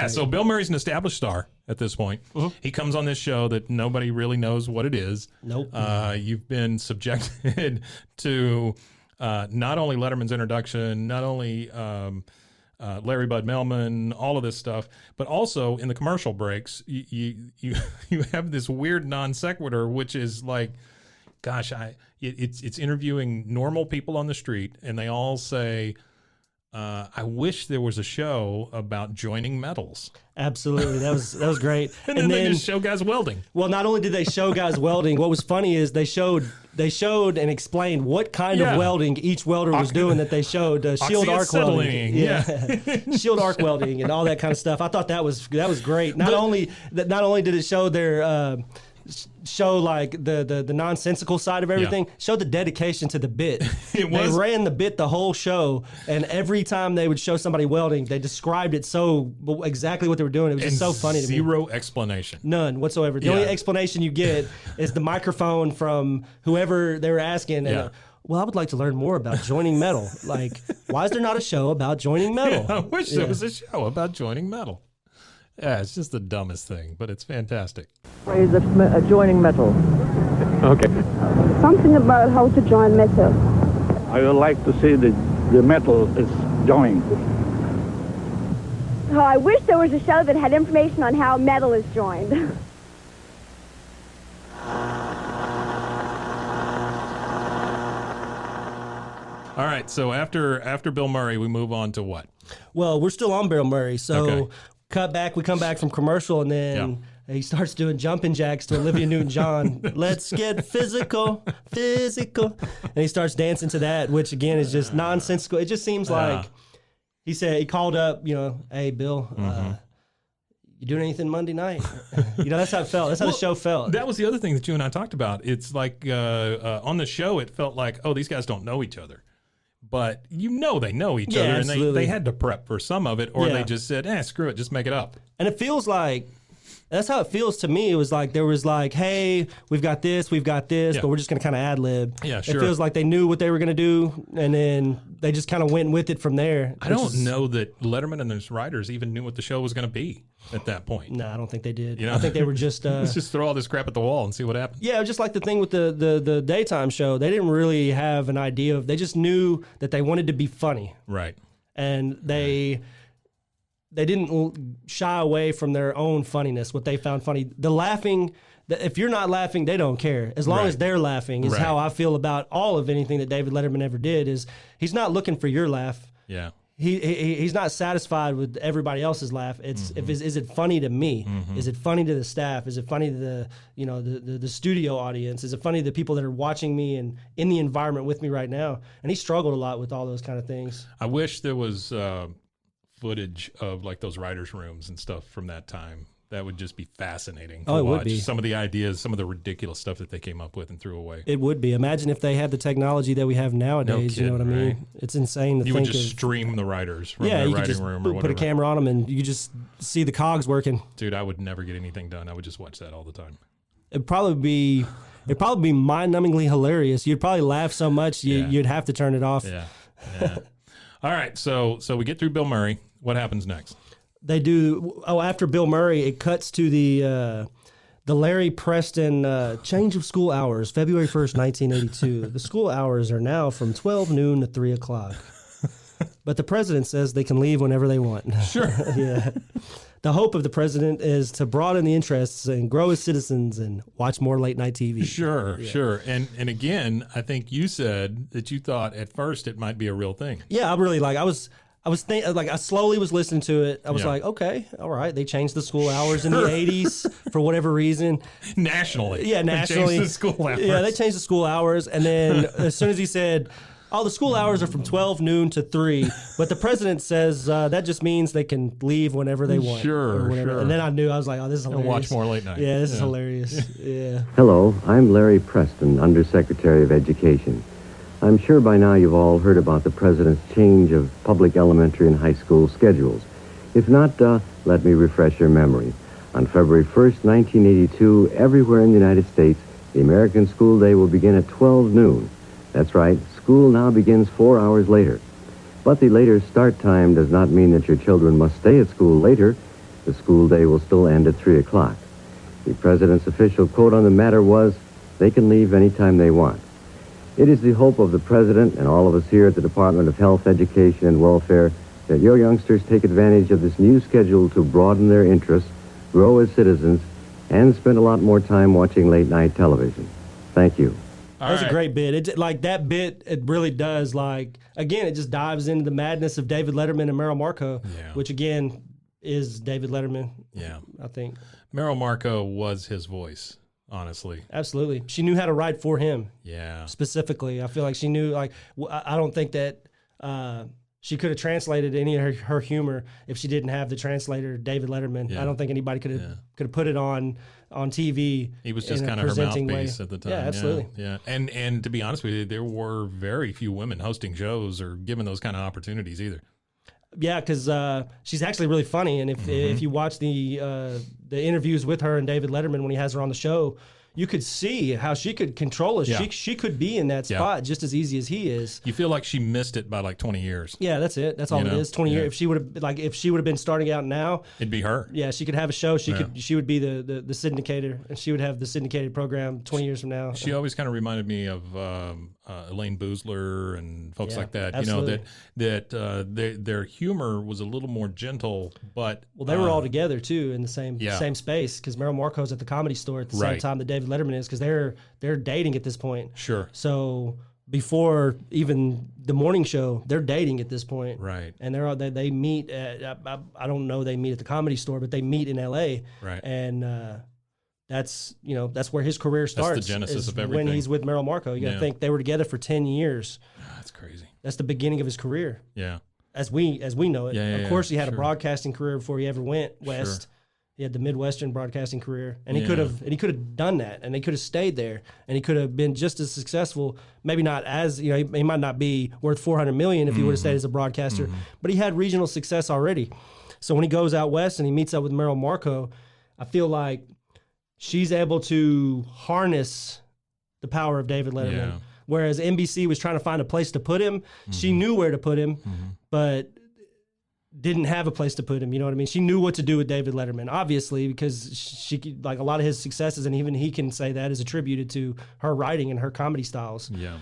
So Bill Murray's an established star at this point. Mm-hmm. He comes on this show that nobody really knows what it is. Nope. You've been subjected to not only Letterman's introduction, not only Larry Bud Melman, all of this stuff, but also in the commercial breaks, you have this weird non sequitur, which is like, gosh, it's interviewing normal people on the street, and they all say, I wish there was a show about joining metals. Absolutely, that was great. and then they just show guys welding. Well, not only did they show guys welding, what was funny is they showed and explained what kind of welding each welder was doing. That they showed shield arc welding, shield arc welding, and all that kind of stuff. I thought that was great. Not only did it show their show like the nonsensical side of everything, showed the dedication to the bit. They ran the bit the whole show, and every time they would show somebody welding, they described it so exactly what they were doing. It was just so funny to me. Zero explanation. None whatsoever. The only explanation you get is the microphone from whoever they were asking. And, well, I would like to learn more about joining metal. Like, why is there not a show about joining metal? I wish there was a show about joining metal. Yeah, it's just the dumbest thing, but it's fantastic. Phrase of joining metal. Okay. Something about how to join metal. I would like to see the metal is joined. Oh, I wish there was a show that had information on how metal is joined. All right, so after Bill Murray, we move on to what? Well, we're still on Bill Murray, so we come back from commercial, and then he starts doing jumping jacks to Olivia Newton-John. Let's get physical. And he starts dancing to that, which again is just nonsensical. It just seems like he called up, hey, Bill, you doing anything Monday night? That's how it felt. That's how the show felt. That was the other thing that you and I talked about. It's like on the show, it felt like, oh, these guys don't know each other. But they know each other, and they had to prep for some of it, or they just said, screw it, just make it up. And it feels like, that's how it feels to me. It was like, there was like, hey, we've got this, but we're just going to kind of ad-lib. Yeah, sure. It feels like they knew what they were going to do, and then they just kind of went with it from there. I don't know that Letterman and his writers even knew what the show was going to be at that point. No, I don't think they did. I think they were just... Let's just throw all this crap at the wall and see what happens. Yeah, just like the thing with the daytime show. They didn't really have an idea of... They just knew that they wanted to be funny. Right. And they... they didn't shy away from their own funniness, what they found funny. The laughing, if you're not laughing, they don't care. As long as they're laughing is how I feel about all of anything that David Letterman ever did. Is he's not looking for your laugh. Yeah. He's not satisfied with everybody else's laugh. It's is it funny to me? Is it funny to the staff? Is it funny to the studio audience? Is it funny to the people that are watching me and in the environment with me right now? And he struggled a lot with all those kind of things. I wish there was footage of like those writers' rooms and stuff from that time. That would just be fascinating to watch. Would be. Some of the ideas, some of the ridiculous stuff that they came up with and threw away. It would be. Imagine if they had the technology that we have nowadays. No kidding, you know what I mean? right? It's insane to you think would just of, stream the writers from you their could writing just room or whatever. put a camera on them and you could just see the cogs working. Dude, I would never get anything done. I would just watch that all the time. It'd probably be mind-numbingly hilarious. You'd probably laugh so much you'd have to turn it off. Yeah. All right, so we get through Bill Murray. What happens next? They do. After Bill Murray, it cuts to the Larry Preston change of school hours, February 1st, 1982. The school hours are now from 12 noon to 3 o'clock. But the president says they can leave whenever they want. Sure. Yeah. The hope of the president is to broaden the interests and grow his citizens and watch more late night TV. Sure. And again, I think you said that you thought at first it might be a real thing. Yeah, I'm really I was thinking, I slowly was listening to it. I was like, okay, all right. They changed the school hours in the 80s for whatever reason. Nationally. Yeah, nationally. They changed the school hours. Yeah, they changed the school hours. And then as soon as he said, the school hours are from 12 noon to 3, but the president says that just means they can leave whenever they want. Sure. And then I knew, I was like, this is hilarious. And watch more late night. Yeah, this is hilarious. Yeah. Hello, I'm Larry Preston, Undersecretary of Education. I'm sure by now you've all heard about the president's change of public elementary and high school schedules. If not, let me refresh your memory. On February 1st, 1982, everywhere in the United States, the American school day will begin at 12 noon. That's right, school now begins 4 hours later. But the later start time does not mean that your children must stay at school later. The school day will still end at 3 o'clock. The president's official quote on the matter was, "They can leave anytime they want." It is the hope of the president and all of us here at the Department of Health, Education, and Welfare that your youngsters take advantage of this new schedule to broaden their interests, grow as citizens, and spend a lot more time watching late-night television. Thank you. That's a great bit. That bit, it really does, again, it just dives into the madness of David Letterman and Merrill Markoe, which, again, is David Letterman, I think. Merrill Markoe was his voice. Honestly. Absolutely. She knew how to write for him. Yeah. Specifically. I feel like she knew, I don't think that she could have translated any of her humor if she didn't have the translator, David Letterman. Yeah. I don't think anybody could have put it on TV. He was just kind of her mouthpiece at the time. Yeah, absolutely. Yeah. And to be honest with you, there were very few women hosting shows or given those kind of opportunities either. Yeah, because she's actually really funny, and if you watch the interviews with her and David Letterman when he has her on the show, you could see how she could control it. Yeah. She could be in that spot just as easy as he is. You feel like she missed it by 20 years. Yeah, that's it. That's all it is. 20 years. If she would have been starting out now, it'd be her. Yeah, she could have a show. She would be the syndicator, and she would have the syndicated program 20 years from now. She always kind of reminded me of Elaine Boozler and folks like that. Absolutely. Their humor was a little more gentle, but they were all together too in the same space, because Merrill Markoe's at the Comedy Store at the same time that David Letterman is, because they're dating at this point. Sure. So before even the morning show, they're dating at this point. Right. And they meet at, I don't know, they meet at the Comedy Store, but they meet in L.A. Right. And that's where his career starts. That's the genesis of everything. When he's with Merrill Markoe. You got to think they were together for 10 years. That's crazy. That's the beginning of his career. Yeah. As we know it. Yeah, of course, he had a broadcasting career before he ever went west. Sure. He had the Midwestern broadcasting career, and he could have done that, and he could have stayed there, and he could have been just as successful. Maybe not as he might not be worth $400 million if he would have stayed as a broadcaster, but he had regional success already. So when he goes out west and he meets up with Merrill Markoe, I feel like she's able to harness the power of David Letterman. Yeah. Whereas NBC was trying to find a place to put him, she knew where to put him, but didn't have a place to put him. You know what I mean? She knew what to do with David Letterman, obviously, because she, like, a lot of his successes, and even he can say that, is attributed to her writing and her comedy styles. Yeah.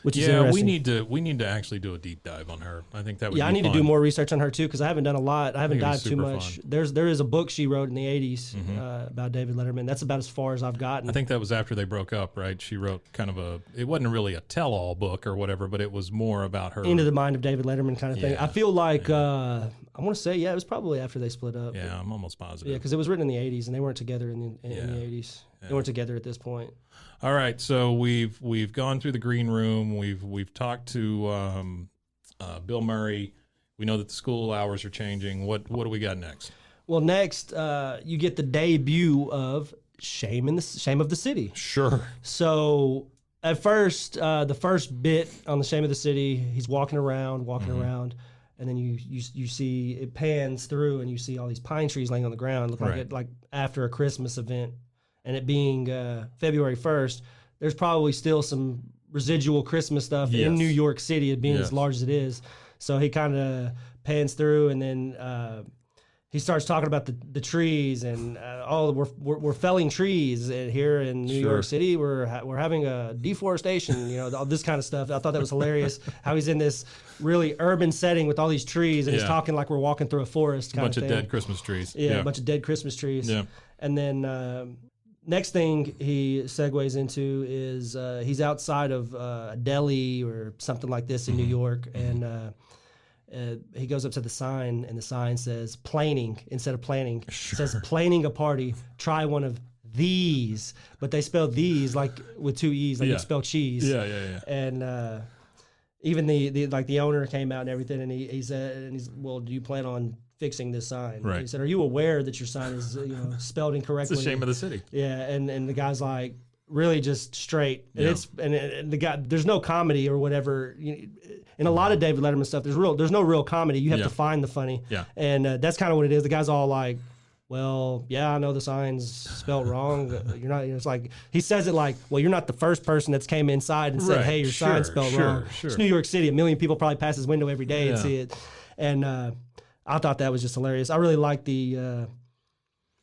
which is Yeah, interesting. we need to actually do a deep dive on her. I think that would be I need fun. to do more research on her too because I haven't done a lot. I haven't it'd be dived too super much. fun. There is a book she wrote in the 80s about David Letterman. That's about as far as I've gotten. I think that was after they broke up, right? She wrote kind of it wasn't really a tell-all book or whatever, but it was more about her. Into the Mind of David Letterman kind of thing. Yeah, I feel like, I want to say, it was probably after they split up. Yeah, I'm almost positive. Yeah, because it was written in the 80s and they weren't together in the 80s. They weren't together at this point. All right, so we've gone through the green room. We've talked to Bill Murray. We know that the school hours are changing. What do we got next? Well, next you get the debut of Shame of the City. Sure. So at first, the first bit on the Shame of the City, he's walking around, and then you see it pans through, and you see all these pine trees laying on the ground, look like after a Christmas event. And it being February 1st, there's probably still some residual Christmas stuff in New York City, it being as large as it is. So he kind of pans through, and then he starts talking about the trees and we're felling trees here in New York City. We're having a deforestation, all this kind of stuff. I thought that was hilarious. How he's in this really urban setting with all these trees, and he's talking like we're walking through a forest. A bunch of dead Christmas trees. Yeah, a bunch of dead Christmas trees. Yeah, and then. Next thing he segues into is he's outside of a deli or something like this in New York, and he goes up to the sign, and the sign says planing instead of planning. It says planing a party, try one of these, but they spell these like with two E's, like you spell cheese. Yeah. And even the owner came out and everything, and he said, well, do you plan on fixing this sign? Right. He said, are you aware that your sign is spelled incorrectly? It's the Shame of the City. Yeah, and the guy's like really just straight. And and the guy, there's no comedy or whatever. In a lot of David Letterman stuff, there's no real comedy. You have to find the funny. Yeah. And that's kind of what it is. The guy's all like, well, yeah, I know the sign's spelled wrong. You're not. It's like he says it like, well, you're not the first person that's came inside and said, hey, your sign's spelled wrong. Sure. It's New York City. 1 million people probably pass his window every day and see it. And I thought that was just hilarious. I really like the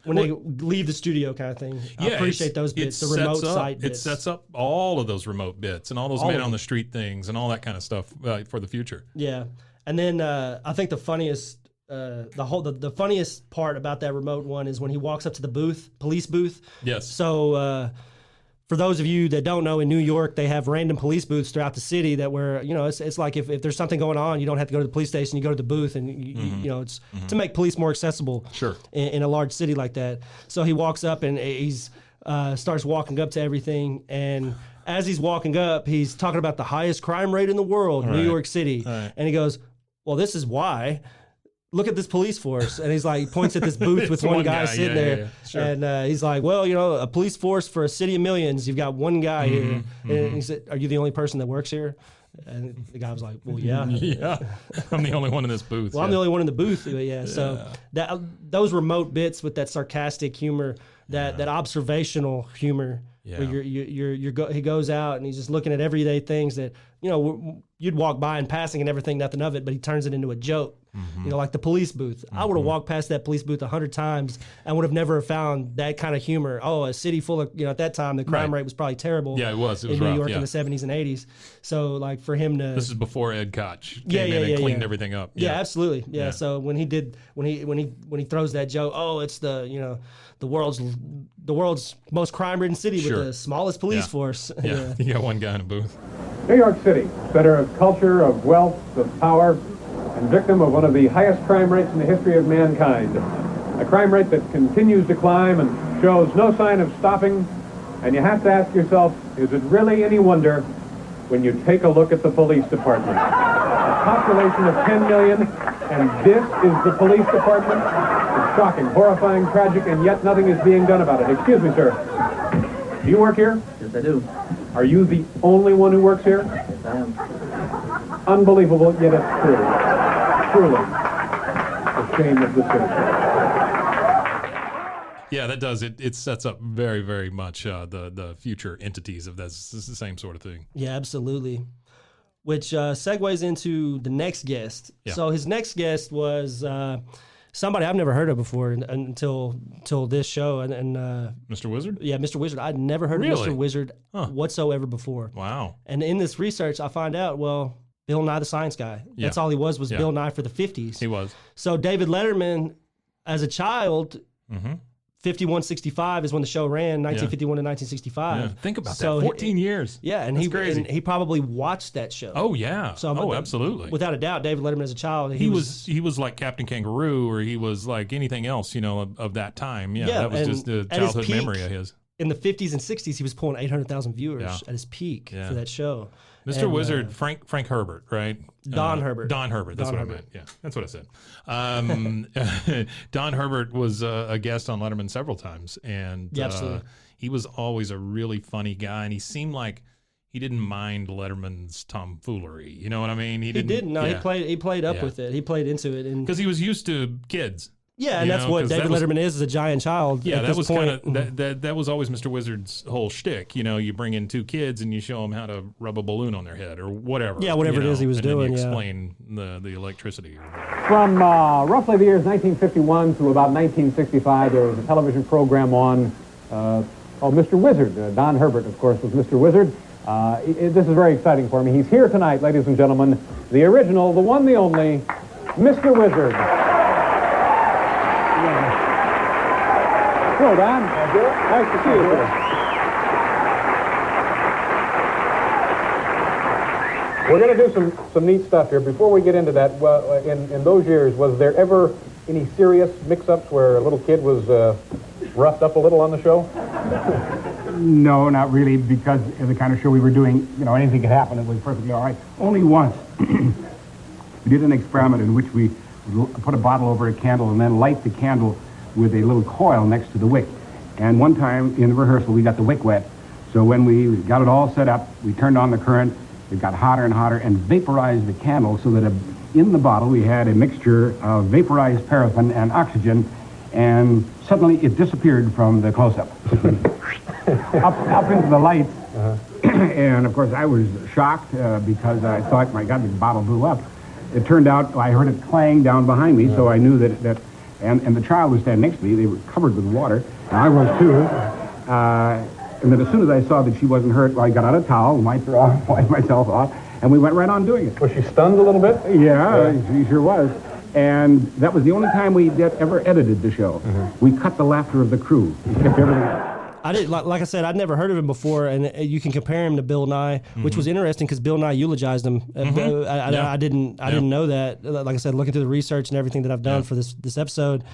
when they leave the studio kind of thing. I appreciate those bits, the remote site bits. It sets up all of those remote bits and all those man on the street things and all that kind of stuff for the future. Yeah, and then I think the funniest. The funniest part about that remote one is when he walks up to the police booth. Yes. So for those of you that don't know, in New York they have random police booths throughout the city that where it's like if there's something going on, you don't have to go to the police station, you go to the booth, and it's to make police more accessible. Sure. In a large city like that. So he walks up and he's starts walking up to everything, and as he's walking up, he's talking about the highest crime rate in the world, New York City, and he goes, "Well, this is why." Look at this police force. And he's like, he points at this booth with one guy sitting there. Sure. And he's like, well, a police force for a city of millions, you've got one guy here. And he said, are you the only person that works here? And the guy was like, well, yeah. Yeah. I'm the only one in this booth. Well, I'm the only one in the booth. Yeah. So those remote bits with that sarcastic humor, that observational humor, where he goes out and he's just looking at everyday things that, you'd walk by in passing and everything, nothing of it, but he turns it into a joke. Like the police booth. I would have walked past that police booth 100 times and would have never found that kind of humor. Oh, a city full of, at that time, the crime rate was probably terrible. Yeah, it was. In New York in the 70s and 80s. So, like, for him to... This is before Ed Koch came in and cleaned everything up. Yeah, absolutely. Yeah, so when he throws that joke, oh, it's the world's most crime-ridden city with the smallest police force. Yeah, you got one guy in a booth. New York City, center of culture, of wealth, of power, and victim of one of the highest crime rates in the history of mankind. A crime rate that continues to climb and shows no sign of stopping. And you have to ask yourself, is it really any wonder when you take a look at the police department? A population of 10 million, and this is the police department? It's shocking, horrifying, tragic, and yet nothing is being done about it. Excuse me, sir. Do you work here? Yes, I do. Are you the only one who works here? Yes, I am. Unbelievable, yet it's true. Truly, the shame of the city. Yeah, that does. It sets up very, very much the future entities of this the same sort of thing. Yeah, absolutely. Which segues into the next guest. Yeah. So his next guest was somebody I've never heard of before until this show. And Mr. Wizard? Yeah, Mr. Wizard. I'd never heard of Mr. Wizard whatsoever before. Wow. And in this research, I find out, well, Bill Nye the Science Guy. That's all he was Bill Nye for the 50s. He was. So David Letterman, as a child, 51-65 is when the show ran, 1951 to 1965. Yeah. Think about that, 14 years. Yeah, and he probably watched that show. Oh yeah. So absolutely. Without a doubt, David Letterman as a child, he was like Captain Kangaroo, or he was like anything else, of that time. Yeah, that was just a childhood memory of his. In the 50s and 60s, he was pulling 800,000 viewers at his peak for that show. Mr. Wizard, Frank Herbert, right? Don Herbert. Don Herbert. That's what I meant. Yeah, that's what I said. Don Herbert was a guest on Letterman several times, and he was always a really funny guy, and he seemed like he didn't mind Letterman's tomfoolery. You know what I mean? He didn't. No, he played up with it. He played into it, because he was used to kids. Yeah, and that's what David Letterman is a giant child. Yeah, that was kind of that was always Mr. Wizard's whole shtick. You bring in two kids and you show them how to rub a balloon on their head or whatever. Yeah, whatever it is he was doing. And you explain the electricity. From roughly the years 1951 to about 1965, there was a television program on called Mr. Wizard. Don Herbert, of course, was Mr. Wizard. This is very exciting for me. He's here tonight, ladies and gentlemen. The original, the one, the only, Mr. Wizard. Hello, Don. Nice to see you, sir. We're going to do some neat stuff here. Before we get into that, well, in those years, was there ever any serious mix-ups where a little kid was roughed up a little on the show? No, not really, because of the kind of show we were doing, anything could happen. It was perfectly all right. Only once. We did an experiment in which we put a bottle over a candle and then light the candle with a little coil next to the wick. And one time in the rehearsal, we got the wick wet. So when we got it all set up, we turned on the current. It got hotter and hotter and vaporized the candle so that in the bottle we had a mixture of vaporized paraffin and oxygen, and suddenly it disappeared from the close-up. up into the lights. And of course I was shocked because I thought, my God, the bottle blew up. It turned out I heard it clang down behind me, so I knew that and the child was standing next to me. They were covered with water, and I was too. And then as soon as I saw that she wasn't hurt, I got out a towel, wiped myself off, and we went right on doing it. Was she stunned a little bit? Yeah, she sure was. And that was the only time we ever edited the show. We cut the laughter of the crew. We kept everything. I did, like I said, I'd never heard of him before, and you can compare him to Bill Nye, which was interesting because Bill Nye eulogized him. I didn't know that. Like I said, looking through the research and everything that I've done for this episode,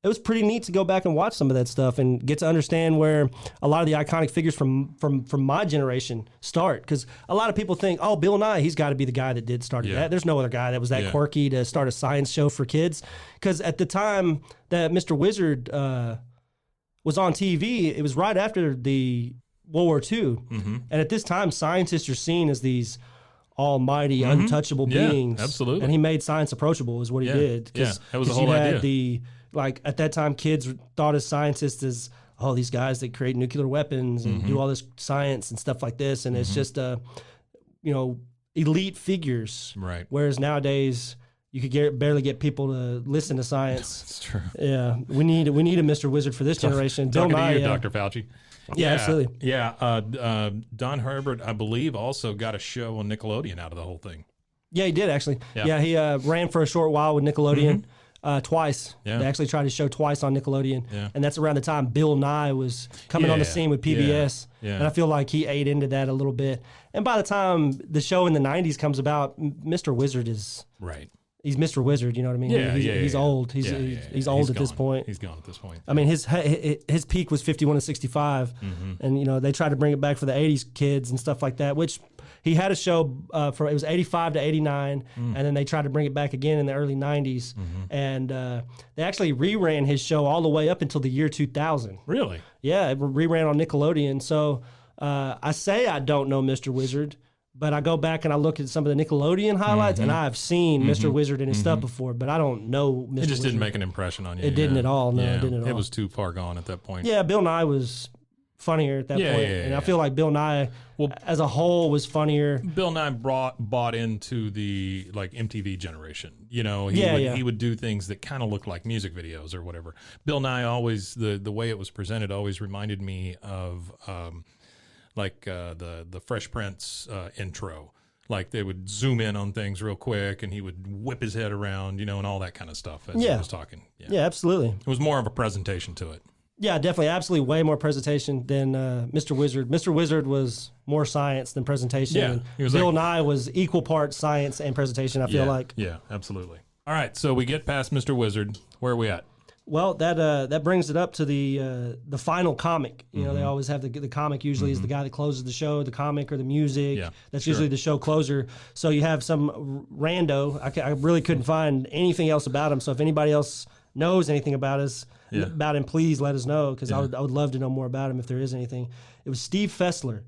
it was pretty neat to go back and watch some of that stuff and get to understand where a lot of the iconic figures from my generation start. Because a lot of people think, oh, Bill Nye, he's got to be the guy that started that. There's no other guy that was that quirky to start a science show for kids. Because at the time that Mr. Wizard was on TV, it was right after the World War II. And at this time, scientists are seen as these almighty, untouchable beings. Absolutely. And he made science approachable is what he did. Yeah, that was the whole idea. At that time, kids thought of scientists as, these guys that create nuclear weapons and do all this science and stuff like this. And it's just, elite figures. Right. Whereas nowadays, you could barely get people to listen to science. That's true. Yeah, we need a Mr. Wizard for this generation. Bill Nye, Dr. Fauci. Yeah, absolutely. Yeah, Don Herbert, I believe, also got a show on Nickelodeon out of the whole thing. Yeah, he did actually. Yeah, he ran for a short while with Nickelodeon. Twice. Yeah. They actually tried his show twice on Nickelodeon. Yeah. And that's around the time Bill Nye was coming on the scene with PBS. Yeah. And I feel like he ate into that a little bit. And by the time the show in the 90s comes about, Mr. Wizard is... Right. He's Mr. Wizard, you know what I mean? He's old. He's old at this point. He's gone at this point. I mean, his peak was 51 to 65. And, they tried to bring it back for the 80s kids and stuff like that, which... He had a show it was 85 to 89, and then they tried to bring it back again in the early 90s. And they actually reran his show all the way up until the year 2000. Really? Yeah, it reran on Nickelodeon. So I say I don't know Mr. Wizard, but I go back and I look at some of the Nickelodeon highlights, and I've seen Mr. Wizard and his stuff before, but I don't know Mr. It just Wizard. didn't make an impression on you. It didn't at all. No, it didn't at all. It was too far gone at that point. Yeah, Bill Nye was funnier at that point. And I feel like Bill Nye, as a whole, was funnier. Bill Nye bought into the like MTV generation. You know, he would do things that kind of looked like music videos or whatever. Bill Nye always the way it was presented always reminded me of the Fresh Prince intro. Like they would zoom in on things real quick, and he would whip his head around, you know, and all that kind of stuff as he was talking. Yeah, absolutely. It was more of a presentation to it. Yeah, definitely, absolutely, way more presentation than Mr. Wizard. Mr. Wizard was more science than presentation. Yeah, and Bill Nye was equal parts science and presentation. I feel like. Yeah, absolutely. All right, so we get past Mr. Wizard. Where are we at? Well, that brings it up to the final comic. You know, they always have the comic. Usually is the guy that closes the show, the comic or the music. Yeah, that's usually the show closer. So you have some rando. I really couldn't find anything else about him. So if anybody else knows anything about him, please let us know, because I would love to know more about him if there is anything. It was Steve Fessler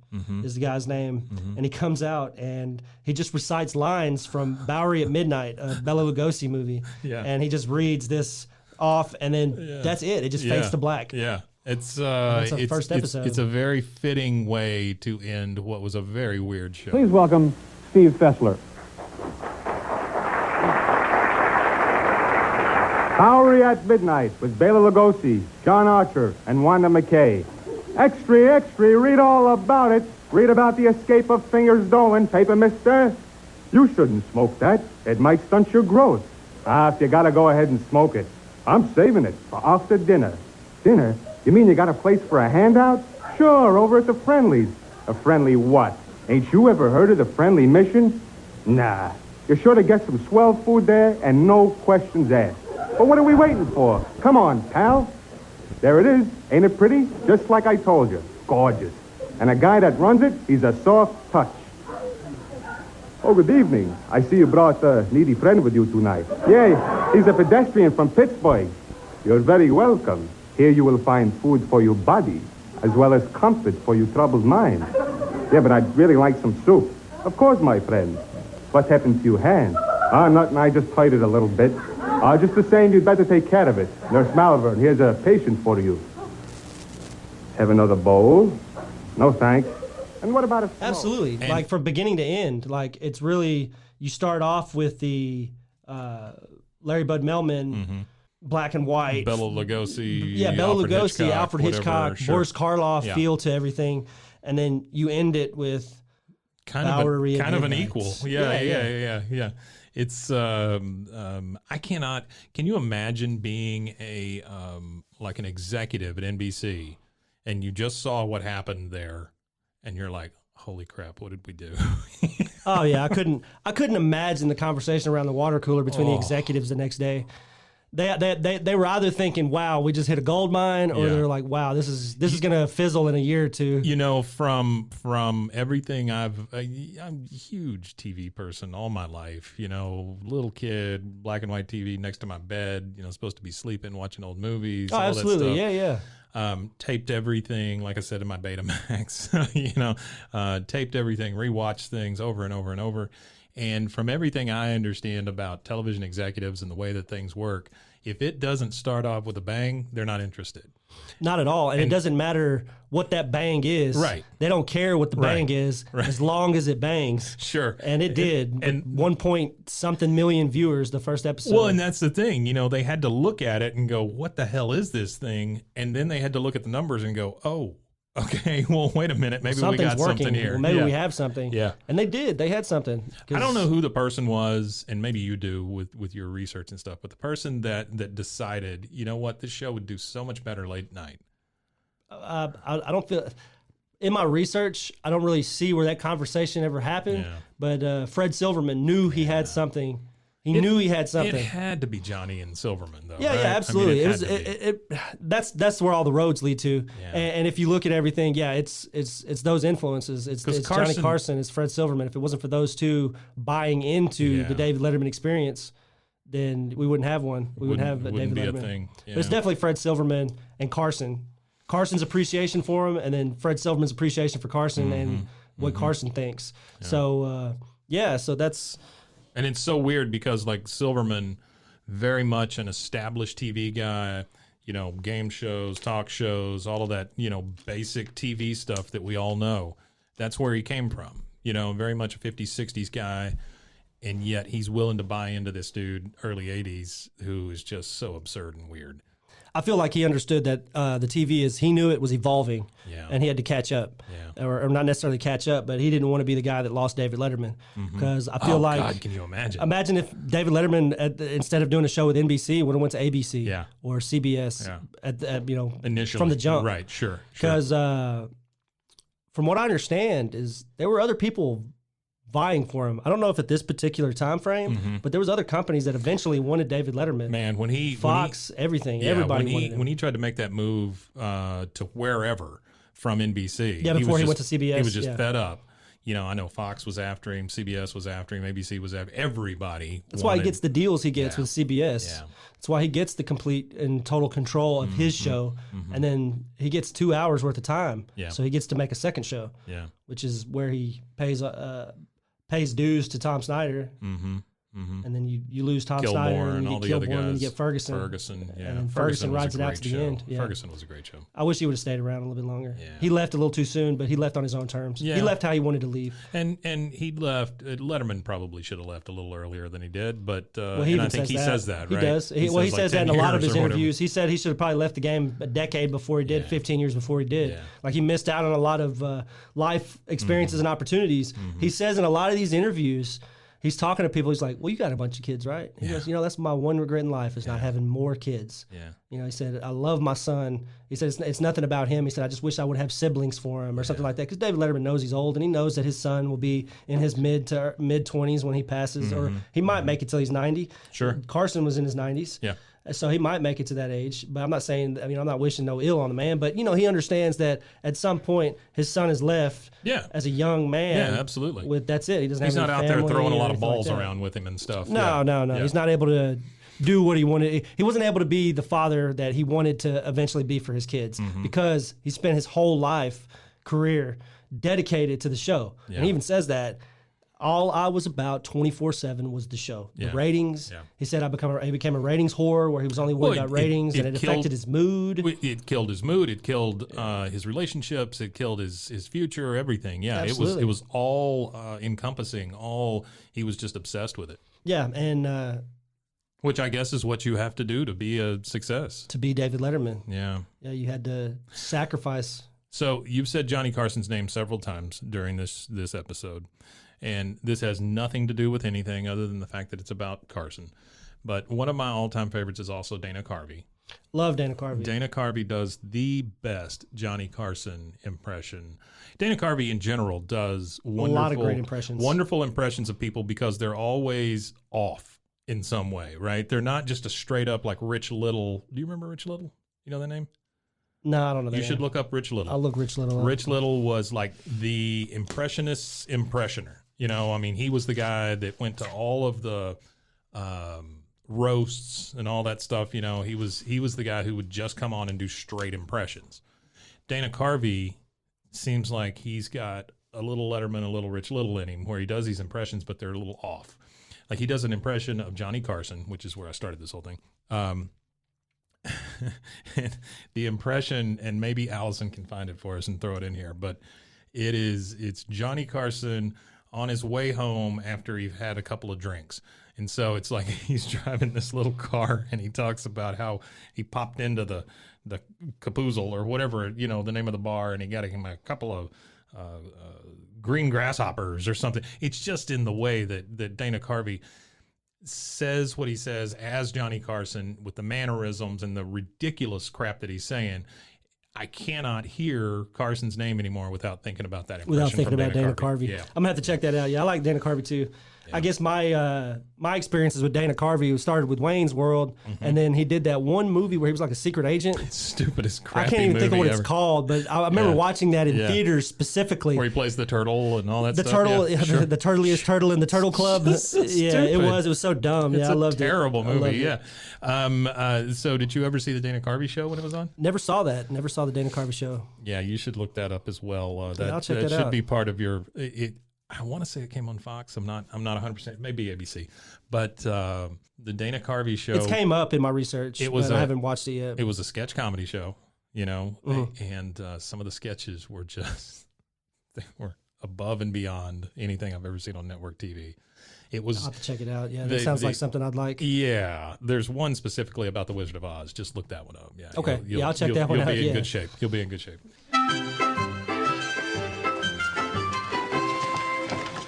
is the guy's name, and he comes out and he just recites lines from Bowery at Midnight, a Bela Lugosi movie, and he just reads this off, and then that's it. It just fades to black. Yeah. It's the first episode. It's a very fitting way to end what was a very weird show. Please welcome Steve Fessler. Bowery at Midnight with Bela Lugosi, John Archer, and Wanda McKay. Extra, extra, read all about it. Read about the escape of Fingers Dolan, paper mister. You shouldn't smoke that. It might stunt your growth. If you gotta go ahead and smoke it. I'm saving it for after dinner. Dinner? You mean you got a place for a handout? Sure, over at the Friendlies. A Friendly what? Ain't you ever heard of the Friendly Mission? Nah. You're sure to get some swell food there and no questions asked. But what are we waiting for? Come on, pal. There it is. Ain't it pretty? Just like I told you. Gorgeous. And a guy that runs it, he's a soft touch. Oh, good evening. I see you brought a needy friend with you tonight. Yeah, he's a pedestrian from Pittsburgh. You're very welcome. Here you will find food for your body, as well as comfort for your troubled mind. Yeah, but I'd really like some soup. Of course, my friend. What happened to your hand? Nothing. I just tied it a little bit. Just the same, you'd better take care of it. Nurse Malvern, here's a patient for you. Have another bowl? No, thanks. And what about a smoke? Absolutely. Like from beginning to end, like it's really, you start off with the Larry Bud Melman, black and white. Bela Lugosi. Yeah, Bela Lugosi, Alfred Hitchcock, Boris Karloff feel to everything. And then you end it with kind of an equal. Yeah. It's I cannot. Can you imagine being a like an executive at NBC, and you just saw what happened there, and you're like, "Holy crap! What did we do?" Oh yeah, I couldn't imagine the conversation around the water cooler between the executives the next day. They were either thinking, "Wow, we just hit a gold mine," or they're like, "Wow, this is gonna fizzle in a year or two." You know, from everything I'm a huge TV person all my life. You know, little kid, black and white TV next to my bed. You know, supposed to be sleeping, watching old movies. Oh, all absolutely, that stuff. Taped everything, like I said, in my Betamax. You know, taped everything, rewatched things over and over and over. And from everything I understand about television executives and the way that things work, if it doesn't start off with a bang, they're not interested. Not at all. And it doesn't matter what that bang is. Right. They don't care what the bang is as long as it bangs. Sure. And it did. And 1-point-something million viewers the first episode. Well, and that's the thing. You know, they had to look at it and go, what the hell is this thing? And then they had to look at the numbers and go, oh, okay, well, wait a minute. Maybe we got something here. Well, maybe we have something. Yeah. And they did. They had something. I don't know who the person was, and maybe you do with your research and stuff, but the person that decided, you know what, this show would do so much better late night. I don't feel... In my research, I don't really see where that conversation ever happened, but Fred Silverman knew he had something. He knew he had something. It had to be Johnny and Silverman, though. Yeah, right? yeah, absolutely. I mean, that's where all the roads lead to. Yeah. And if you look at everything, it's those influences. It's Johnny Carson, it's Fred Silverman. If it wasn't for those two buying into the David Letterman experience, then we wouldn't have one. We wouldn't have a David Letterman. A thing. Yeah. But it's definitely Fred Silverman and Carson. Carson's appreciation for him, and then Fred Silverman's appreciation for Carson and what Carson thinks. Yeah. So that's. And it's so weird because, like, Silverman, very much an established TV guy, game shows, talk shows, all of that, basic TV stuff that we all know. That's where he came from, very much a 50s, 60s guy. And yet he's willing to buy into this dude, early 80s, who is just so absurd and weird. I feel like he understood that the TV he knew it was evolving, Yeah. and he had to catch up, Yeah. or not necessarily catch up, but he didn't want to be the guy that lost David Letterman, because I feel like, God, can you imagine? Imagine if David Letterman, instead of doing a show with NBC, would have went to ABC Yeah. or CBS, Yeah. initially from the jump, right? Sure, because from what I understand is there were other people vying for him. I don't know if at this particular time frame, but there was other companies that eventually wanted David Letterman. Man, Fox, everything, everybody wanted him. When he tried to make that move to wherever from NBC, before he went to CBS, he was just fed up. I know Fox was after him, CBS was after him, ABC was after everybody. That's why he gets the deals he gets with CBS. Yeah. That's why he gets the complete and total control of his show, and then he gets 2 hours worth of time. Yeah. So he gets to make a second show. Yeah. Which is where he pays dues to Tom Snyder. And then you lose Tom Gilmore Snyder, and and you all get the other Gilmore, and guys. you get Ferguson. Yeah. And then Ferguson rides it out to the end. Yeah. Ferguson was a great show. I wish he would have stayed around a little bit longer. Yeah. He left a little too soon, but he left on his own terms. Yeah. He left how he wanted to leave. And he left. Letterman probably should have left a little earlier than he did, but Well, he even I think he says that, right? He does. He says says that in a lot of his 10 years or interviews. He said he should have probably left the game a decade before he did, 15 years before he did. Yeah. Like he missed out on a lot of life experiences and opportunities. He says in a lot of these interviews, he's talking to people. He's like, "Well, you got a bunch of kids, right?" He goes, "That's my one regret in life is not having more kids." Yeah. He said, "I love my son." He said, "It's nothing about him." He said, "I just wish I would have siblings for him or something like that." Because David Letterman knows he's old and he knows that his son will be in his mid 20s when he passes, or he might make it till he's 90. Sure. Carson was in his 90s. Yeah. So he might make it to that age, but I'm not saying. I'm not wishing no ill on the man, but he understands that at some point his son is left. Yeah. As a young man. Yeah, absolutely. That's it. He doesn't. He's have not any out there family throwing a or lot of anything like balls that. around with him and stuff. No. Yeah. He's not able to do what he wanted. He wasn't able to be the father that he wanted to eventually be for his kids because he spent his whole career dedicated to the show. Yeah. And he even says that. All I was about 24/7 was the show, the Yeah. ratings. Yeah. He said he became a ratings whore, where he was only worried about ratings, and it affected his mood. It killed his mood. It killed his relationships. It killed his future. Everything. Yeah, Absolutely. it was all encompassing. He was just obsessed with it. Yeah, and which I guess is what you have to do to be a success. To be David Letterman. Yeah. Yeah, you had to sacrifice. So you've said Johnny Carson's name several times during this episode. And this has nothing to do with anything other than the fact that it's about Carson. But one of my all-time favorites is also Dana Carvey. Love Dana Carvey. Dana Carvey does the best Johnny Carson impression. Dana Carvey in general does a lot of great impressions. Wonderful impressions of people because they're always off in some way, right? They're not just a straight up like Rich Little. Do you remember Rich Little? You know that name? No, I don't know that You name. should look up Rich Little. I'll look Rich Little up. Rich Little was like the impressionist's impressioner. He was the guy that went to all of the roasts and all that stuff. He was the guy who would just come on and do straight impressions. Dana Carvey seems like he's got a little Letterman, a little Rich Little in him, where he does these impressions, but they're a little off. Like he does an impression of Johnny Carson, which is where I started this whole thing. The impression, and maybe Allison can find it for us and throw it in here, but it's Johnny Carson on his way home after he's had a couple of drinks. And so it's like he's driving this little car and he talks about how he popped into the capoozle or whatever, the name of the bar, and he got him a couple of green grasshoppers or something. It's just in the way that Dana Carvey says what he says as Johnny Carson with the mannerisms and the ridiculous crap that he's saying. I cannot hear Carson's name anymore without thinking about that impression. Without thinking from about Dana Carvey. Yeah. I'm going to have to check that out. Yeah, I like Dana Carvey too. I guess my experiences with Dana Carvey started with Wayne's World, and then he did that one movie where he was like a secret agent. It's stupidest crappy I can't even think of what it's ever. called, but I remember watching that in theaters specifically. Where he plays the turtle and all that the stuff. Turtle, Yeah, sure. the turtliest turtle in the Turtle Club. So yeah, it stupid. was so dumb. It's I loved a terrible it. I movie. loved Yeah. it. So did you ever see the Dana Carvey show when it was on? Never saw that. Never saw the Dana Carvey show. Yeah, you should look that up as well. I'll check that should out. be part of your. I want to say it came on Fox. I'm not 100%. Maybe ABC, but the Dana Carvey show. It came up in my research. I haven't watched it yet. It was a sketch comedy show, Mm-hmm. and some of the sketches were they were above and beyond anything I've ever seen on network TV. It was. I'll have to check it out. Yeah, that sounds like something I'd like. Yeah, there's one specifically about the Wizard of Oz. Just look that one up. Yeah. Okay. I'll check that one out. You'll be in good shape. You'll be in good shape.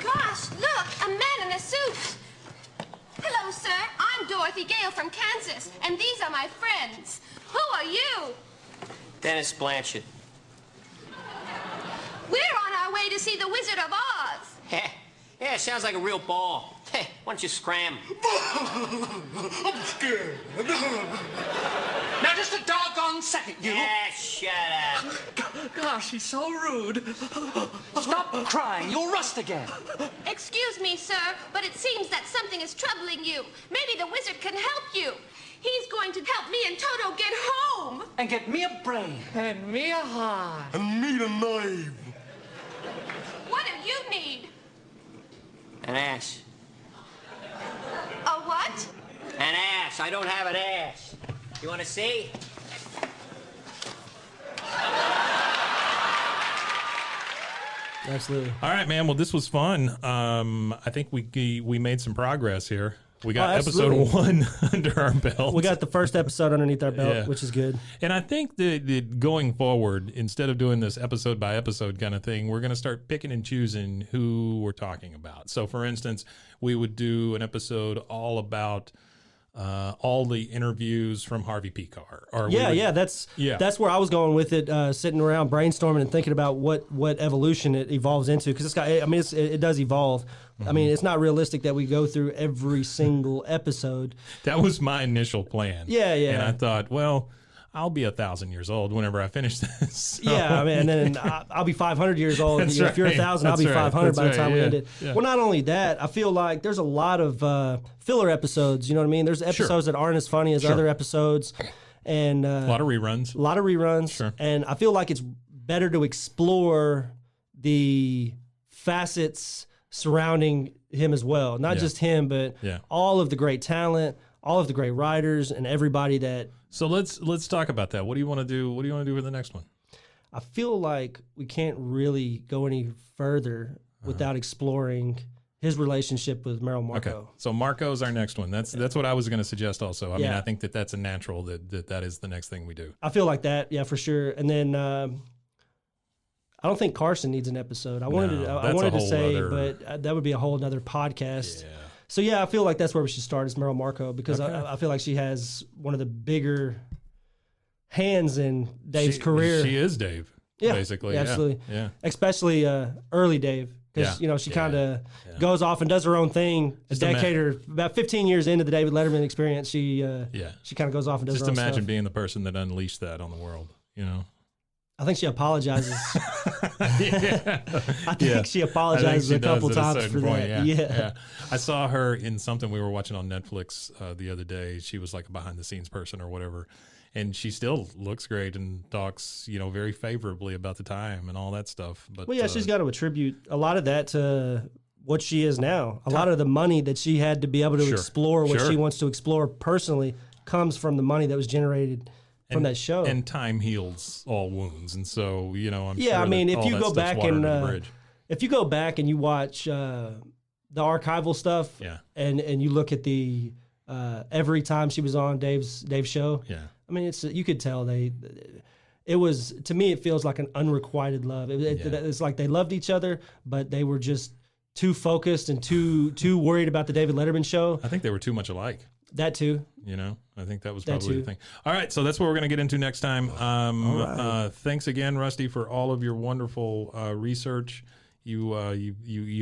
Gosh, look, a man in a suit. Hello, sir. I'm Dorothy Gale from Kansas, and these are my friends. Who are you? Dennis Blanchard. We're on our way to see the Wizard of Oz. Yeah, sounds like a real ball. Hey, why don't you scram? I'm scared. Now, just a doggone second, you. Yeah, shut up. Gosh, he's so rude. Stop crying. You'll rust again. Excuse me, sir, but it seems that something is troubling you. Maybe the wizard can help you. He's going to help me and Toto get home. And get me a brain. And me a heart. And me a knife. What do you need? An ass. A what? An ass. I don't have an ass. You want to see? Absolutely. All right, man. Well, this was fun. I think we made some progress here. We got episode 1 under our belt. We got the first episode underneath our belt, which is good. And I think that going forward, instead of doing this episode by episode kind of thing, we're going to start picking and choosing who we're talking about. So, for instance, we would do an episode all about all the interviews from Harvey P. Carr. That's where I was going with it. Sitting around brainstorming and thinking about what evolution it evolves into, because it does evolve. I mean, it's not realistic that we go through every single episode. That was my initial plan. Yeah. And I thought, well, I'll be 1,000 years old whenever I finish this. So. Yeah, I mean, and then I'll be 500 years old. That's If you're 1,000, I'll be 500 by the time we end it. Yeah. Well, not only that, I feel like there's a lot of filler episodes. You know what I mean? There's episodes that aren't as funny as other episodes, and a lot of reruns. Sure. And I feel like it's better to explore the facets surrounding him as well. Not just him, but all of the great talent, all of the great writers, and everybody that. So let's talk about that. What do you want to do? What do you want to do for the next one? I feel like we can't really go any further without exploring his relationship with Meryl Marco. Okay, so Marco's our next one. That's what I was going to suggest also. I mean, I think that's a natural that is the next thing we do. I feel like that, yeah, for sure. And then I don't think Carson needs an episode. I wanted to say, but that would be a whole other podcast. Yeah. So yeah, I feel like that's where we should start is Meryl Marco, because I feel like she has one of the bigger hands in Dave's career. She is Dave, basically. Yeah, absolutely. Yeah. Especially early Dave, because she kind of goes off and does her own thing. About 15 years into the David Letterman experience, she kind of goes off and does her own stuff. Just imagine being the person that unleashed that on the world, I think she apologizes. I think she apologizes a couple times for that. Yeah. I saw her in something we were watching on Netflix the other day. She was like a behind the scenes person or whatever. And she still looks great and talks, very favorably about the time and all that stuff. But she's got to attribute a lot of that to what she is now. A lot of the money that she had to be able to explore what she wants to explore personally comes from the money that was generated from that show. And time heals all wounds, and so I'm sure. Yeah, I mean, if you go back and if you go back and you watch the archival stuff, and you look at the every time she was on Dave's show, I mean, you could tell it was, to me, it feels like an unrequited love. It's like they loved each other, but they were just too focused and too worried about the David Letterman show. I think they were too much alike. That too. I think that was probably the thing. All right, so that's what we're going to get into next time. Thanks again, Rusty, for all of your wonderful research. You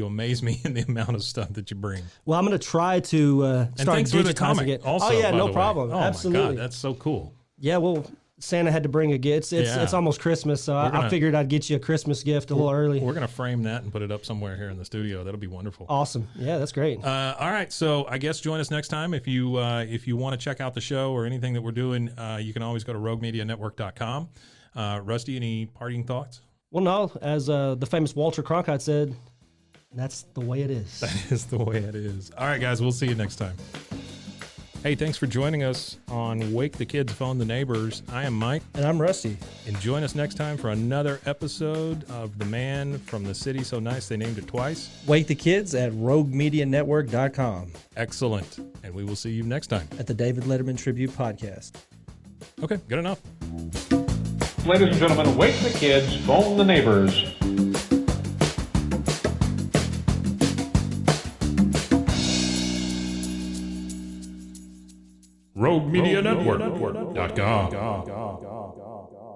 amaze me in the amount of stuff that you bring. Well, I'm going to try to start digitizing it. Also, no problem. Oh absolutely. My God, that's so cool. Yeah, well, Santa had to bring a gift. It's almost Christmas, so I figured I'd get you a Christmas gift a little early. We're going to frame that and put it up somewhere here in the studio. That'll be wonderful. Awesome. Yeah, that's great. All right, so I guess join us next time. If you want to check out the show or anything that we're doing, you can always go to roguemedianetwork.com. Rusty, any parting thoughts? Well, no. As the famous Walter Cronkite said, That's the way it is. That is the way it is. All right, guys, we'll see you next time. Hey, thanks for joining us on Wake the Kids, Phone the Neighbors. I am Mike. And I'm Rusty. And join us next time for another episode of The Man from the City So Nice They Named It Twice. Wake the Kids at roguemedianetwork.com. Excellent. And we will see you next time. At the David Letterman Tribute Podcast. Okay, good enough. Ladies and gentlemen, Wake the Kids, Phone the Neighbors. RogueMediaNetwork.com.